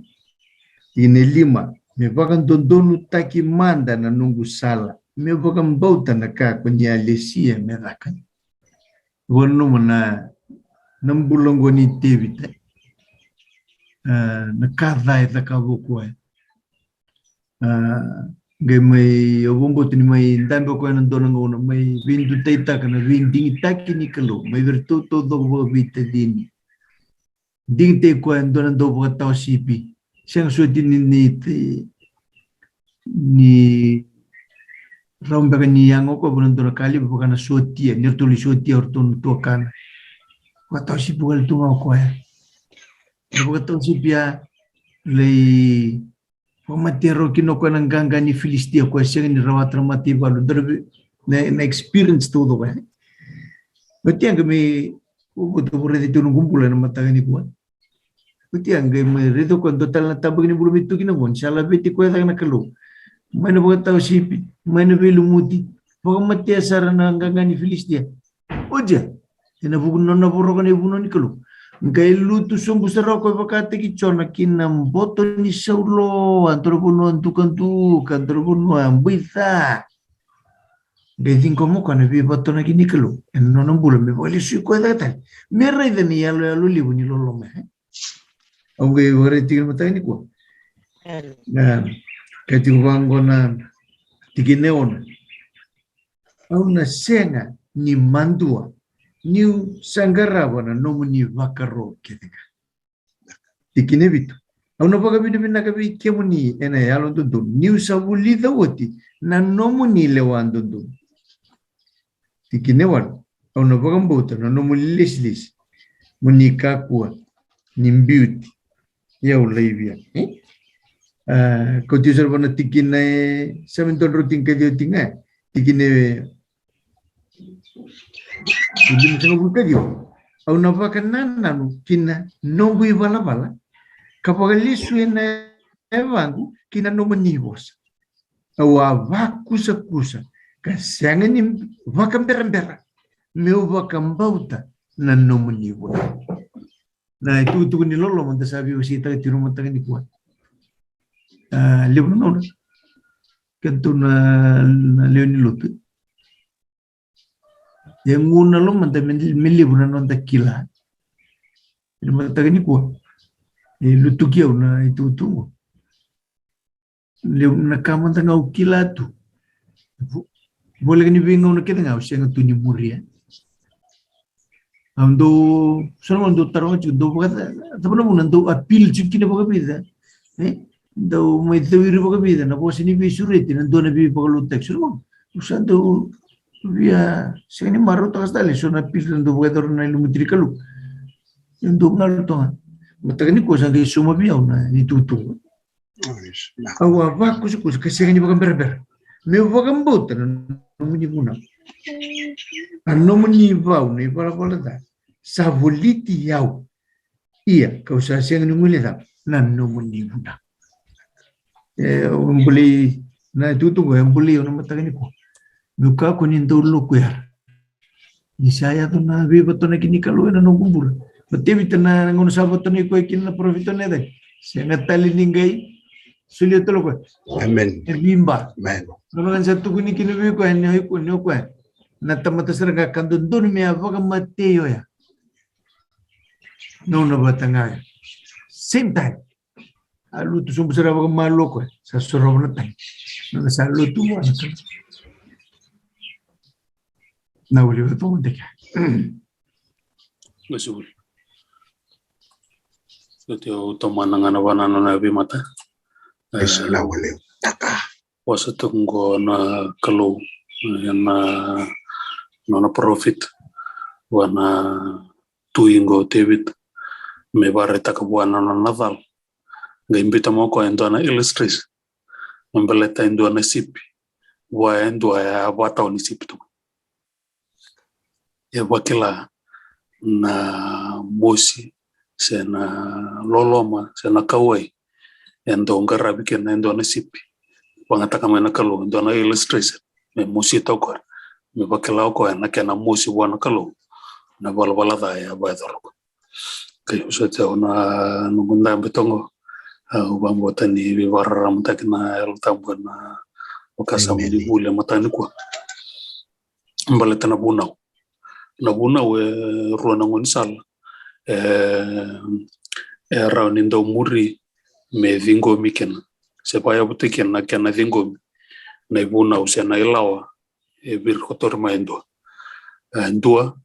Ine 5 me bakan dondonu taki manda na nunggu sala. Me bakambau tanaka kunya lesia me rakan. Gono mana 6 bulan goni tevita. Nakadai takabukoe. Gai mai obombo tini mai ndambe ko nan dona ngona mai vindu taita kana vinding taki ni kalo mai vertu to do bo vita dini ding te ko an dona do bo ta sipi seng so tini ni romba ni yang ko bo dona kali bo kana sotia ni tuli sotia orton to kana ko ta sipi wal tu ko bo ta sipia lei Pamatero kino ko nang ganga ni Filistia ko siya ni rawat ramati balu na experience todo ba. Bati ang kami uto po rin ito nung kumpulan ng mataga ni Kuan. Bati ang kami rito ko total na tabag ni bulumit to kinabon. Siya labiti ko yung nakalo. May nabagat tao sipi. May nabilumuti. Pakamati asara na ganga ni Filistia. O dyan. Tinabugon na naburo ka na ibuno ni Kalo. Gay luto sumbu saraw ko bakate kichona kinam boto ni Saulo antro puno antukantu kantro puno ambita gay cinco mo kana bi boto na kinikalo en no nambulo me vole su ko data me rei de ni yalo libu ni lolo me au gay wore tigil mata ni ko na kati wango na tigineon au na senga ni mandua New Sangarabana nomuni vakaro ketika. Tikine bitu. Auna paga bidu binakabi kemuni ena yalo dundu. New Savuli dawati na nomuni lewan dundu. Tikine wan. Auna paga mbota na nomuni lislis. Muni kakua. Nimbiuti. Yau laivia. Kau tiusar wana tikine saminton rutin kadio tinga. Tikine Hindi mo buka dio. Au na baka nanu kina nongu bala kapag lisu na evangu kina no manibos. Au avakusa kasangan ni vakam berambera. Meu vakam bauta na no manibos. Na itu ni lolo manta sabi usita ti rumah tangga ni kuat. Leon no. Kanto na leon ni lutu. Yang nguna lo manta milibuna nonta kila. Ini mata ni kuat. Lutu kiau na itu tu. Leu na kaman tangau kila tu. Boleh ni bingung na kita ngau siang tu ni muria. Ando sana ando taruh juga do kata tapi namun ando apil cuci ni pakai bida. Do mai tewiri pakai bida. Na bos ini bisurit ni ando nabi pakai lutek semua. Usan do via se ni maru tas dale so na pil ndo weather na ilumutri kalu ndo ngal to mata ni ko sa ge suma bia na itu tu awa va ko se se ni bakam berber me bakam bot no muni buna no muni va ni para da sa voliti yau ia ko sa se ni muni da na no muni buna umbuli na itu tu umbuli no mata ni ko Buka kunin dulu kuya. Ni saya tu na bibat tu na kini kalau na nunggumbur. Betul betul na ngun sahabat tu ni kuya kini na profit tu na deh. Saya ngatali ninggai sulit tu loh kuya. Amen. Erbimba. Amen. Kalau kan satu kini kini biar kuya ni kuya. Na tamat serga kandun dun me apa mati yo ya. No batangay. Same time. Alu tu sumber seraba malu kuya. Sasurau na tay. Na salu tu mo. Na boleh betul mereka. Betul. Setiap teman-teman anak-anak nabi mata. Na boleh. Taka. Wasa tunggu na kalau na profit wana tuingo tebit me barre takabuana na naval. Gaimbita mo ko endo na illustris. Mbeleta endo na sipi. Wa endo ya wata ni sipi tu. Ya wakila na mosi sena loloma sena kawai endo ngarabi ken endo na sipi wangata kama na kalu endo na illustration me musi tokor me bakela ko na kena musi wana kalu na bala da ya ba dor kay usate ona nungunda betongo ubambo tani biwararam takna el tambona okasa mudi bule matani kwa mbale tana bunau na bunau ruana ngoni sal rauni ndo muri me vingo mikena sepaya butiken na kena vingo na bunau sena ilawa bir kotor maendo ndua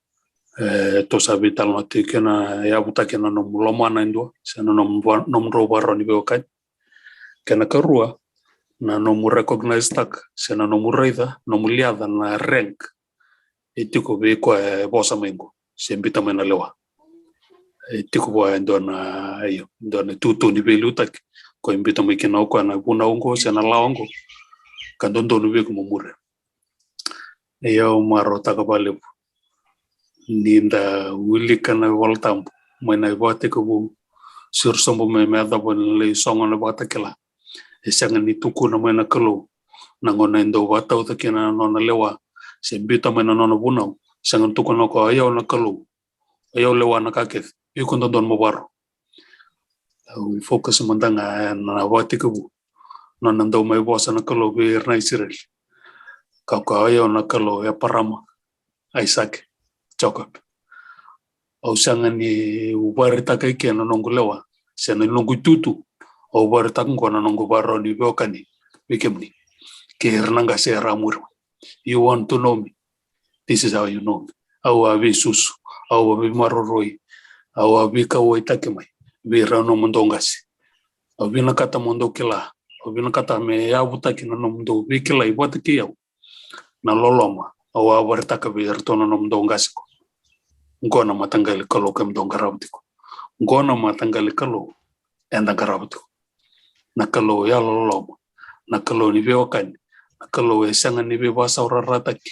to sabi talma tikena ya butakena no mulomana ndo sena no mrobaro ni beokai kena karua na no mu recognize tak sena no muraida no muliada na rank itiko be ko bosa mengo sembita mena lewa itiko bo ndo na ayo ndo na tutu ni belu tak ko imbita mo kena ko na buna ngo sena lawango kandondo no be ko mumure yo maro takabale ninda wulikana voltam mena bote ko bu sursombo me meda bon le songo na bota kala esanga ni tuku na mena kalo na ngona ndo wata uta kena nona lewa sembita mena nona bunau sanga tuku no ko ayo na kalo ayo lewa na kaket ikondo don mo baro we focus mandanga na wati ko bu nona ndo mai bosa na kalo be na Israel ka ayo na kalo ya parama Isaac Jacob au sanga ni ubarita kai kena nongo lewa sena nongo tutu au ubarita ngona nongo baro ni bekani bikemni ke hernanga se ramur you want to know me, this is how you know me. Au abi susu au abi maroroi au abi kawai takemai be rano mondongasi au bina kata mondo kila au bina kata me ya butaki na mondo bikila ibota kiyau na loloma au abarita ka be rtono no mondongasi ko ngona matangali kalo kem dongarabtiko ngona matangali kalo enda garabtiko na kalo ya loloma na kalo ni beokani na kalo esanga ni be basa urarataki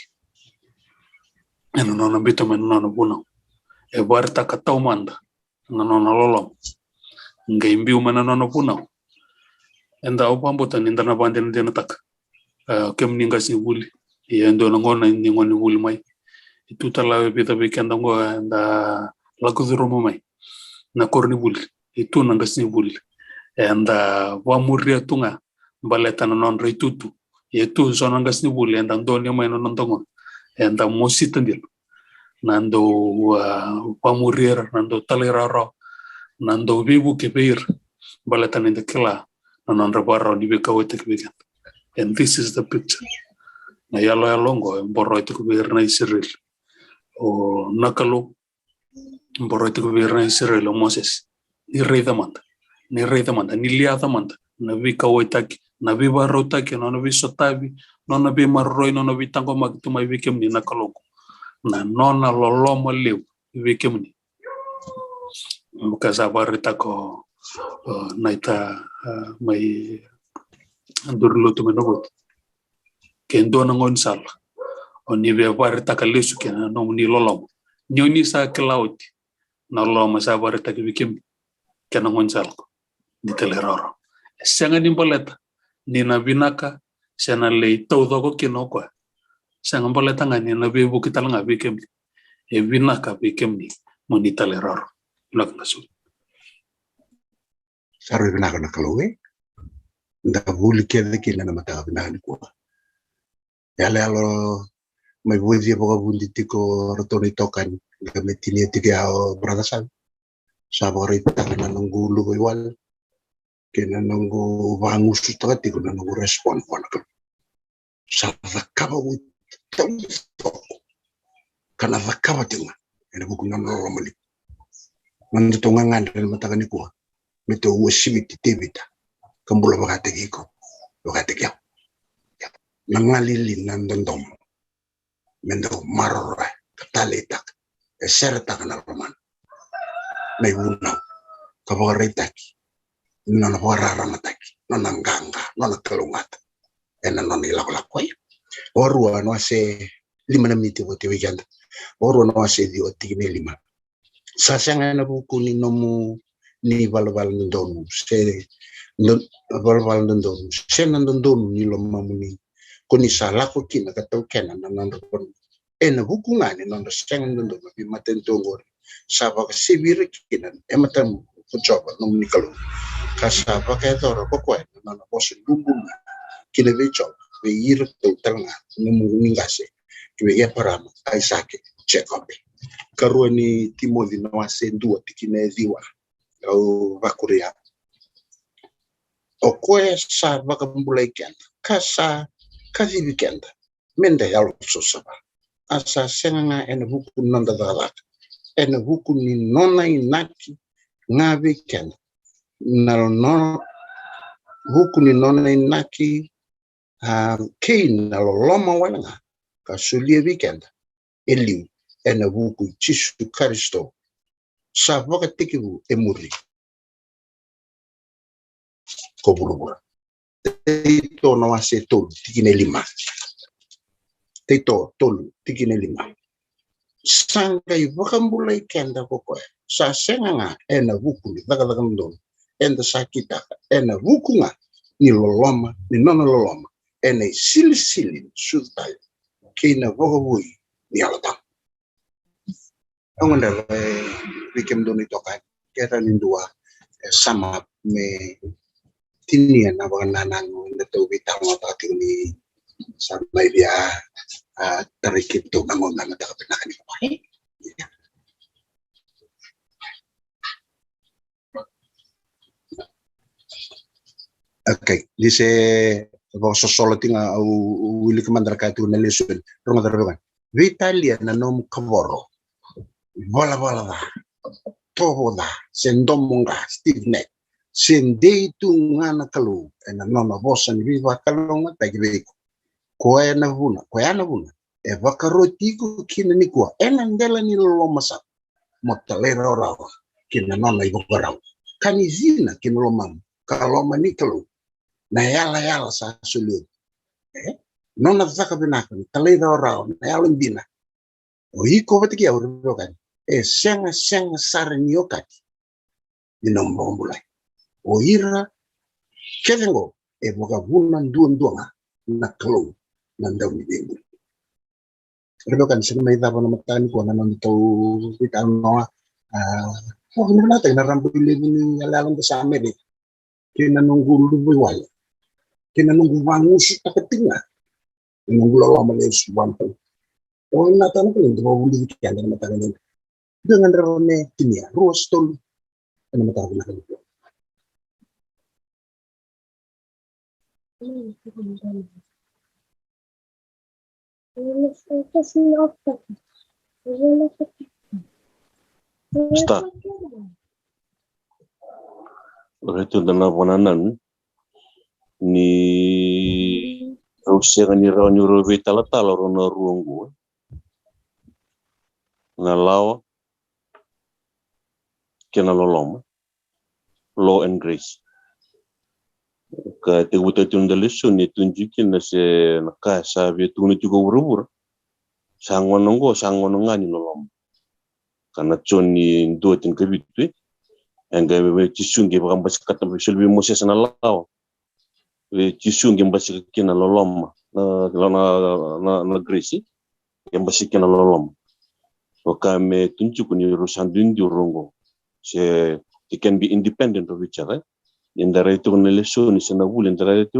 eno nona bito men nona buna e barta ka taumanda na nona loloma ngai mbiu mana nona buna enda opambo tan indana bande ndena tak kem ninga si wuli yendo ngona ni ngoni wuli mai itu talawe bita bikenda ngo anda lakuzuro mai na korni bul itu nangasni bul anda wa muria tunga baleta non reitutu itu zona ngasni bul anda ndoni mai non ndongo anda mositandil nando wa muria nando taleraro nando bibu kebeir baleta nende kila non rabaro ni bekawete kebega. And this is the picture na yalo yalongo borro itu kebeir na Israel o nakalo boroti ko birna Israel Moses ni rey da manda ni lia da manda na vi kawoitaki na vi barotaki no vi sotabi no na vi marroi no vi tango magtu mai vi kemni nakalo na nona lolomo lew vi kemni mukaza barita ko naita mai andurlo to menogot kendo na ngonsal oni be barita kalesu kena no ni lolom nyoni sa cloud na lolom sa barita ke bikim kena ngonsal ko di teleroro senga ni boleta ni na binaka sena le todo ko kino ko senga boleta ngani na be bu kital nga bikim e binaka bikim ni mo ni teleroro lak nasu Saru binaka na kalowe nda buli kede kina na mata binaka ko yale alo mai buzi boga bundi tiko rotoni tokan gametini tike ao bradasan sabori takana nunggu lugo iwal kena nunggu bangus tati kuna nunggu respon pon sakaba wit kana sakaba tinga ene buku na normali mandu tonga ngandre matakani ko meto wosimiti tebita kambula bagate kiko bagate kya nangalili nandondom mendo marra katalitak eserta kana roman mai wuna kaborritaki nona borara mataki nona nganga nona kalungat ena nona ilakola koi orua no ase 5 menit wote wiganda orua no ase di otine 5 Sasanga na buku ni nomu ni balbal ndonu se balbal ndonu se ndonu ni lo mamuni koni sala ko kina ka to kena na nando kon ena buku ngani nondo seng ndonu bi maten tongor saba ka sibir kina ematam ko joba no ni kalu ka saba ka to ro ko ko na na bosu dumbu kina be job be yir to tanga no mu ni ngase ki be parama ai sake check up karuani Timothy na wasendua tikine ziwa au vakuria okoe sa vakambulai kenda kasa kasi vikenda mende yalo sosaba asa senga ena buku nanda darat ena buku ni nona inaki ngabe kenda na no buku ni nona inaki kein na loma wala kasulie vikenda eliu ena buku Jesu Kristo sa vakatikibu emuri ko burubura teito na wase tolu tikine lima teito tolu tikine lima sanga ivakambulai kenda kokoe sa senga ena buku ni dagadagandon enda sakita ena buku nga ni loloma ni nona loloma ena silisili sultai kina vogabui ni alata anganda bikem doni tokai kera nindua sama me tini na bangana na to bitang mata tini sama dia tarikit to ngamon na ta pinakan ko okay dice vos solo tinga au wili commander ka tu na lesun ronga darban Vitalia na nom kavoro bola toboda sendomunga Steve Neck sendei tu ngana kalu ena nona bosan viva kalonga tagibeko koena vuna e vakarotiko kina nikua ena ndela ni lomasa motalera orawa kina nona ibokarau kanizina kina lomam kaloma nikalu na yala sa sulit nona zaka binakan talera orawa na yala bina o iko batiki aurokan senga sarniokati inombomulai o ira kelengo e boga bunan duanga na klo na ndawi dengu rebo kan sino mai daba na matan ko na nito bitan no oh na tay na rambo ni alalang sa Amerika kinanunggu lubuwal kinanunggu wangusi takatinga nunggu lawa males wanto o na tan ko ndo buli kyan na matan ni dengan rone tinia rostol na matan na ko Sta. Itu dana bonanan ni Rusia ni nyuruh vital talo rono ruanggu ngalaw kena lolom law and grace ka te wuta tundalesu ni tunjukin na se nakasa vetuni juga urubur sangonongo ngani lolom karena Johnny dotin kebitu enga we chisungi bambas kata bisul bi moses na law we chisungi mbasi kina lolom na grace yang mbasi kina lolom wakame tunjukuni rusan dindu rongo se it can be independent of each other in the right to election is na wul in the right to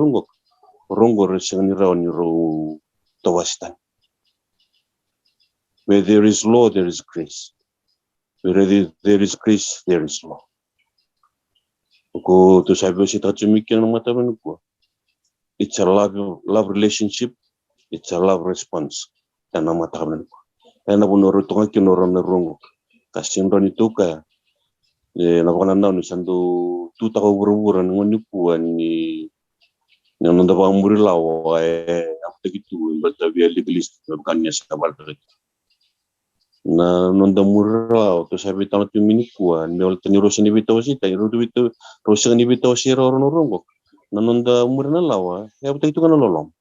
rongo resani rawan ro tawastan where there is law there is grace where there is grace there is law ko to sabi si tachumikyan ng mata ko it's a love relationship it's a love response kana mata ko na bunoro to kinoro na rongo kasi ron ito ka na baka ni sandu tuta ko buru-buru ngoni kuan ni nanda ba murilaw after gitu bata via legalist kanya sa balta na nanda murilaw to sabi tamat mini kuan mel teniro sini bitaw si tayo bitaw rosa ni bitaw si rono rongo na nanda murina lawa after itu kan lolom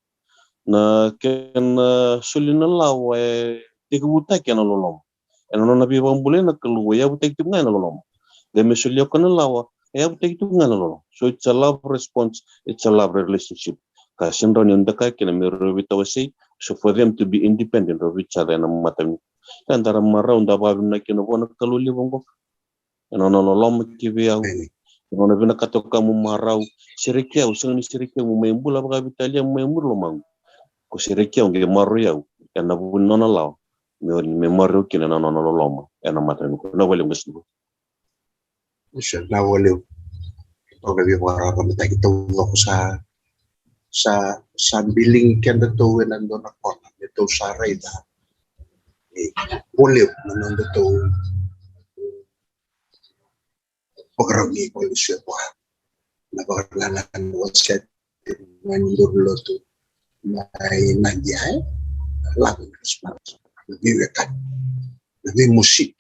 na ken sulina lawa tiguta ken lolom eno na bi bambule na kalu ya butek tu ngana lolo de mesulio kana lawa ya butek tu ngana lolo so it's a love response, it's a love relationship ka sindon yung daka kina mero bitawasi so for them to be independent of each other na matami dan dara marau nda babu na kina bona kalu libongo eno no lolo kibi au eno na bina katoka mu marau sirikia usang ni sirikia mu membula baka bitalia mu membul lomang ko sirikia nge maru ya na bu nona law me maru kina na nona loma ena matami ko na wale ngasnu Siya na wale oga bi wara ka mata kita ko sa billing kenda to when ando na kona ito sa raida wale nando to program ni ko siya po na bakalan whatsapp nandur loto na nandiya lagu Christmas lebih wekan lebih musik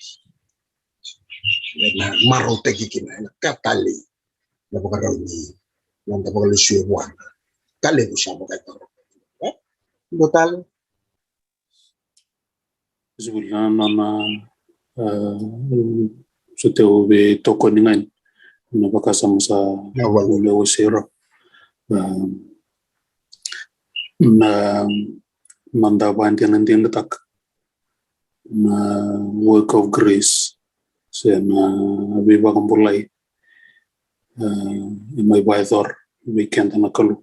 na maro tegikina na katali na bakalan ni nanda bakalan siya buwan kali ko siya bakalan total Sebulan nana suteo be toko ningan na baka sama sa ule osero na mandaban tinan tak na work of grace sa na biba kambulay may baydor weekend na kalu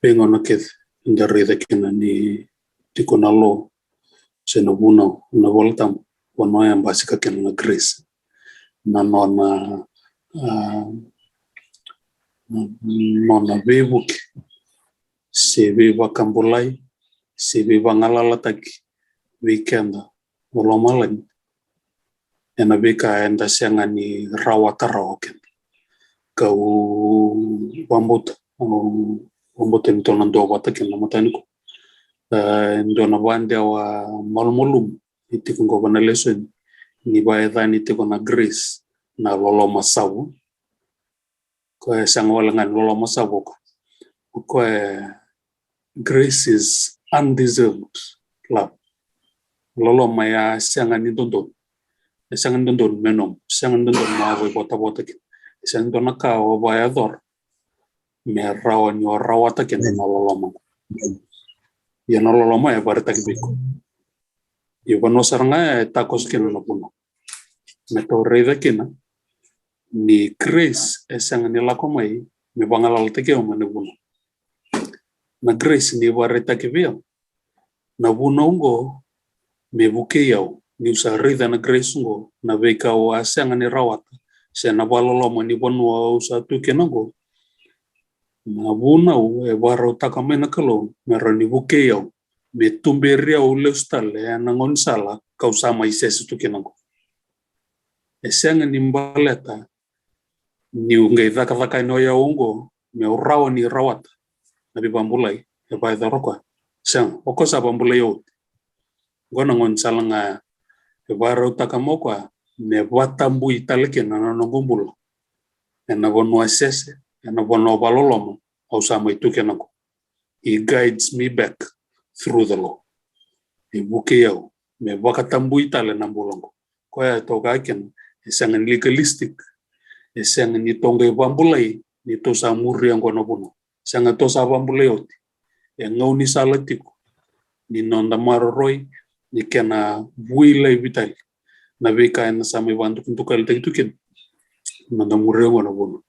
pengon na kith dari kina ni tikonalo sa nabuno na voltam wano yang basika kina na grace na nona bebuk si beba kambulay si beba ngalalatag weekend wala malang ena beka enda sianga ni rawataraw ken kau bambut Omboten to nando wata ken namatani ko ndo na bande wa malmolum iti ko bana lesson ni baeda ni te na grace na lolo masabu ko sang wala ngan lolo masabu ko grace is undeserved love lolo maya sang ni dondon menom sang dondon ma boy bota ken sang dona ka o bayador me rawan yo rawata ken nololoma ya nololoma ya barata kibiko yo bano saranga takos ken no puno me to reda ken ni grace esang ni la komai me bangalal teke o mane puno na grace ni barata kibio na puno ngo me buke yao ni usa reda na grace ngo na beka o asang ni rawata se na baloloma ni bono usa tu kenango na buna e baro takamena kalo merani bukeo me tumberia o leustale na ngonsala kausama isesu tukenango esenga nimbaleta ni unge thaka no ya ongo me urawa ni rawata na bibambulai e bai daroko sen okosa bambulai o gona ngonsala nga e baro takamokwa me watambu italeke na nongumbulo na bono asese na bono baloloma au sama itu kenako he guides me back through the law e buke yao me wakatambu itale na bolongo ko ya to ga ken esangan legalistic esangan ni tonga bambulai ni to sa muri ngo no bono sanga to sa bambulai oti e ngau ni salatiko ni nonda maroroi ni kena buila vitali na beka na sama bantu kuntukal tuken nonda muri ngo no bono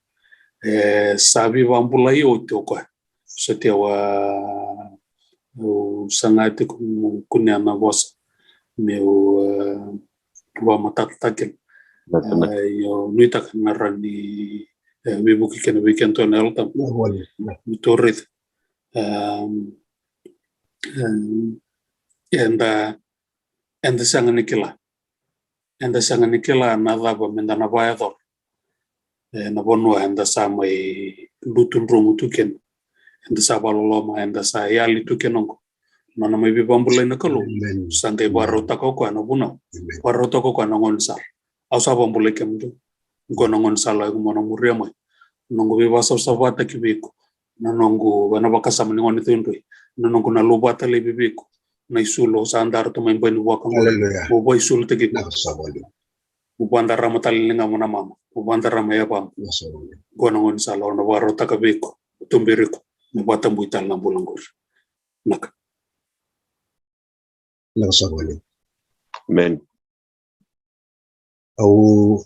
sabi bambulai o toko so te wa sangate kunya na boss me wa matataken yo nuita kana rani bibuki kana weekend to nelta mitorit enda sanganikila na daba mendana baedo na bono enda sama lutun romu tuken enda sa baloloma enda sa yali tukenongo nana mai bambulai na kalo sante barota ko na buno barota ko na ngonsa au sa bambulai kemdo ngono ngonsa la ngono muriama nongo biba sa sabata kibiko nanongo bana bakasama ni ngoni tundoi nanongo na lobata le bibiko na isulo sa andar to main bani wakang Hallelujah. mo boy sul tegi Nakasawali. mo bandar ramatal nga mo na mama mo bandar ramaya pam Nakasawali. gonangon sa law na waro takabeko tumbiriko mo batam buital na bulangor nak Nakasawali. Amen. Au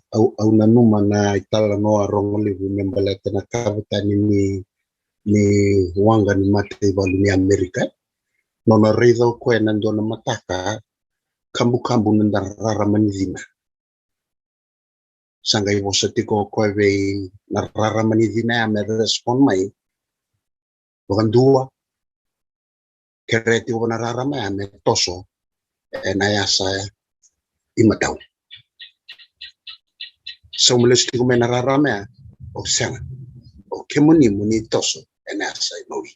nanuma na itala no arong livu membalata na kabatani ni wanga ni mate balu ni Amerika. Nona rido kwe nando na mataka kambu nanda raramanizina. Sanga iwo satiko kwe vei na raramanizina ya me respond mai. Bukan dua. Kereti wana rarama ya me toso. Na ya saya imatau. So mulesti ko na rarama ya. O sana. O muni toso. Na ya saya maui.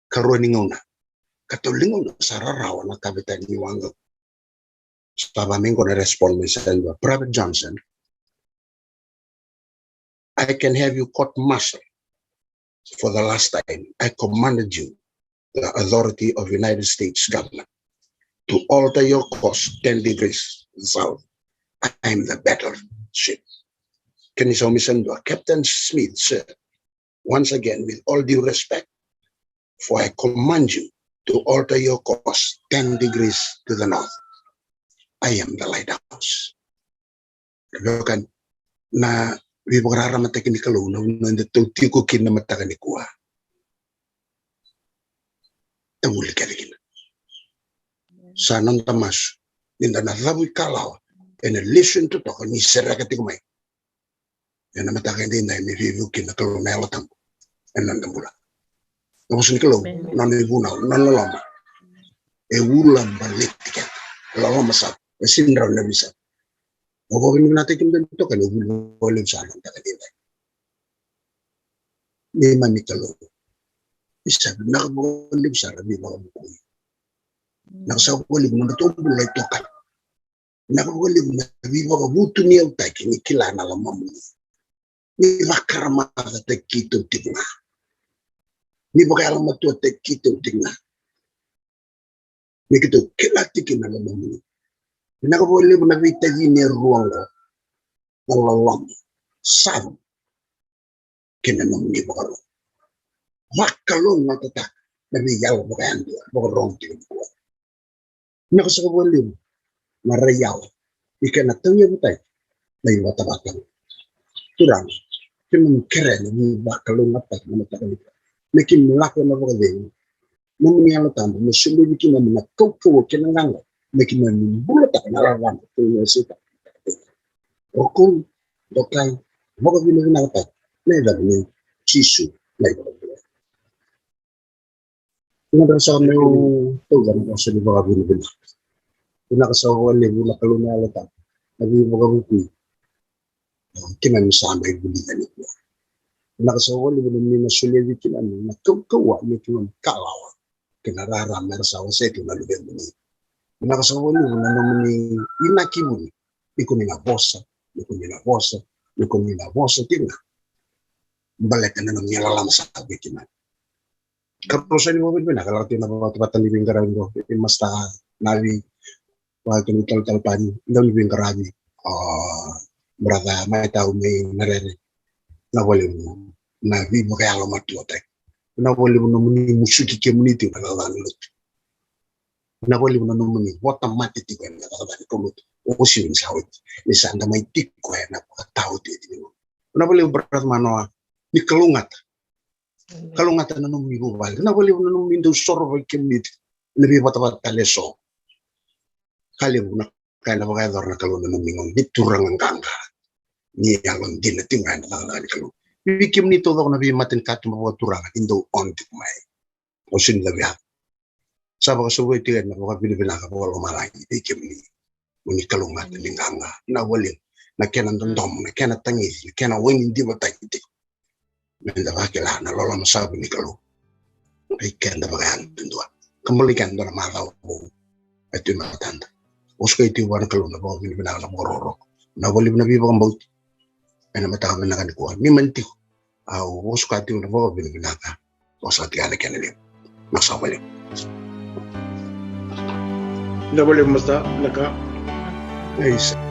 Karuani ngona. Katulingo na sararawa na kabitan ni wanga. Staba mingo na respond misalnya, Private Johnson, I can have you court-martial for the last time. I commanded you, the authority of United States government, to alter your course 10 degrees south. I am the battleship. Can you show me some? Captain Smith said, once again, with all due respect, for I command you to alter your course 10 degrees to the north. I am the lighthouse. Kan na vibrara mata kini kalau na nando tiko kin na mata kani kuha. Tawul kali sa nang tamas ninda na labu kalau and listen to talk ni serakati kumai. Yan na mata kani na ni vivu kin na kalau na latam and nang tambula. Tapos ni kalau nanibuna nanalama. Ulam balik tiket. Lawa masap. Sinraw na bisa. Mabawin natin yung ganito ka, nagulong sa alam ka kanina. May manikalo. Isa, nakabulim sa rabi mga bukoy. Nakasabulim na natumbulay to ka. Nakabulim na viva ka buto niya tayo, kinikilana lamang mo. Ni makaramata tayo kitong tigna. Ni bakayalang matuwa tayo kitong tigna. Ni kito, kilatikin na lamang mo. Nakabulim na vitayin niya ruang ko. Nalalam. Sam. Kinanong ni bakalo. Makalong na tatak. Nabiyaw bakayan doon. Bakarong tingin ko. Nakasakabulim. Narayaw. Ikanatang niya butay. Na yung batabatang. Turang. Kinang kere na yung bakalong na tatak. Nakin malaki na bakadeng. Namaniyang natambo. Nasulubikin na mga kawkawa kinangang. Making a bullet at another one to your super. Okun, Dokai, Mogavino Napa, never knew Chishu, like another son told them was a Mogavino. You never saw one living like a lunalata, and we Mogavuki. Kiman Sam, I believe anymore. Never saw one living in a Sulevikin and Nakoko, making on Kalawa. Kinarara Mersa was setting on the nakasawali na naman ni inakibuli iko nina bosa tina balik na nang nilalam sa bikinan kaprosa ni mo bin nakalati na batatan ni bingarabi ko masta navi wa kinital pani ndaw ni bingarabi brother may tao may narere na wali mo na vi mo kaya matuote na wali mo ni musuki community na lalanut na wali mo naman ni wata mati tiga na kabali ko mo usin sa hot ni sanda may tikko na tao dito mo na wali berat mano ni kalungat na nung ni bubal na wali mo nung mindo sorbo kimit lebih bata leso kali mo na kaya na bagay na kalungan nung mingong biturang ang kangka ni alon din na tingan na kalungan bikim nito daw na bimatin kato mabuturang indo on tikmay usin labihat Sabi ko sa buhay tiyan na mga binibinaka po walang malay, ikim ni unikalungat na linganga, na walin, na kinandandom, na kinatangis, na kinawin, hindi mo tayo itik. Nanda ba kailangan na lola masabi ni Kalu, ay kanda ba kaya nandun. Kamalikan doon na makaw mo, ay ito yung matanda. Uso kayo ito yung Kalu na mga binibinaka na mga rorok, na walin na bibang bauti, ay namatakaman na kanikuha, ni mantik, uso kayo yung mga binibinaka, o sa tiyan na kinalim, masawalin. na wale masta naka. Nice.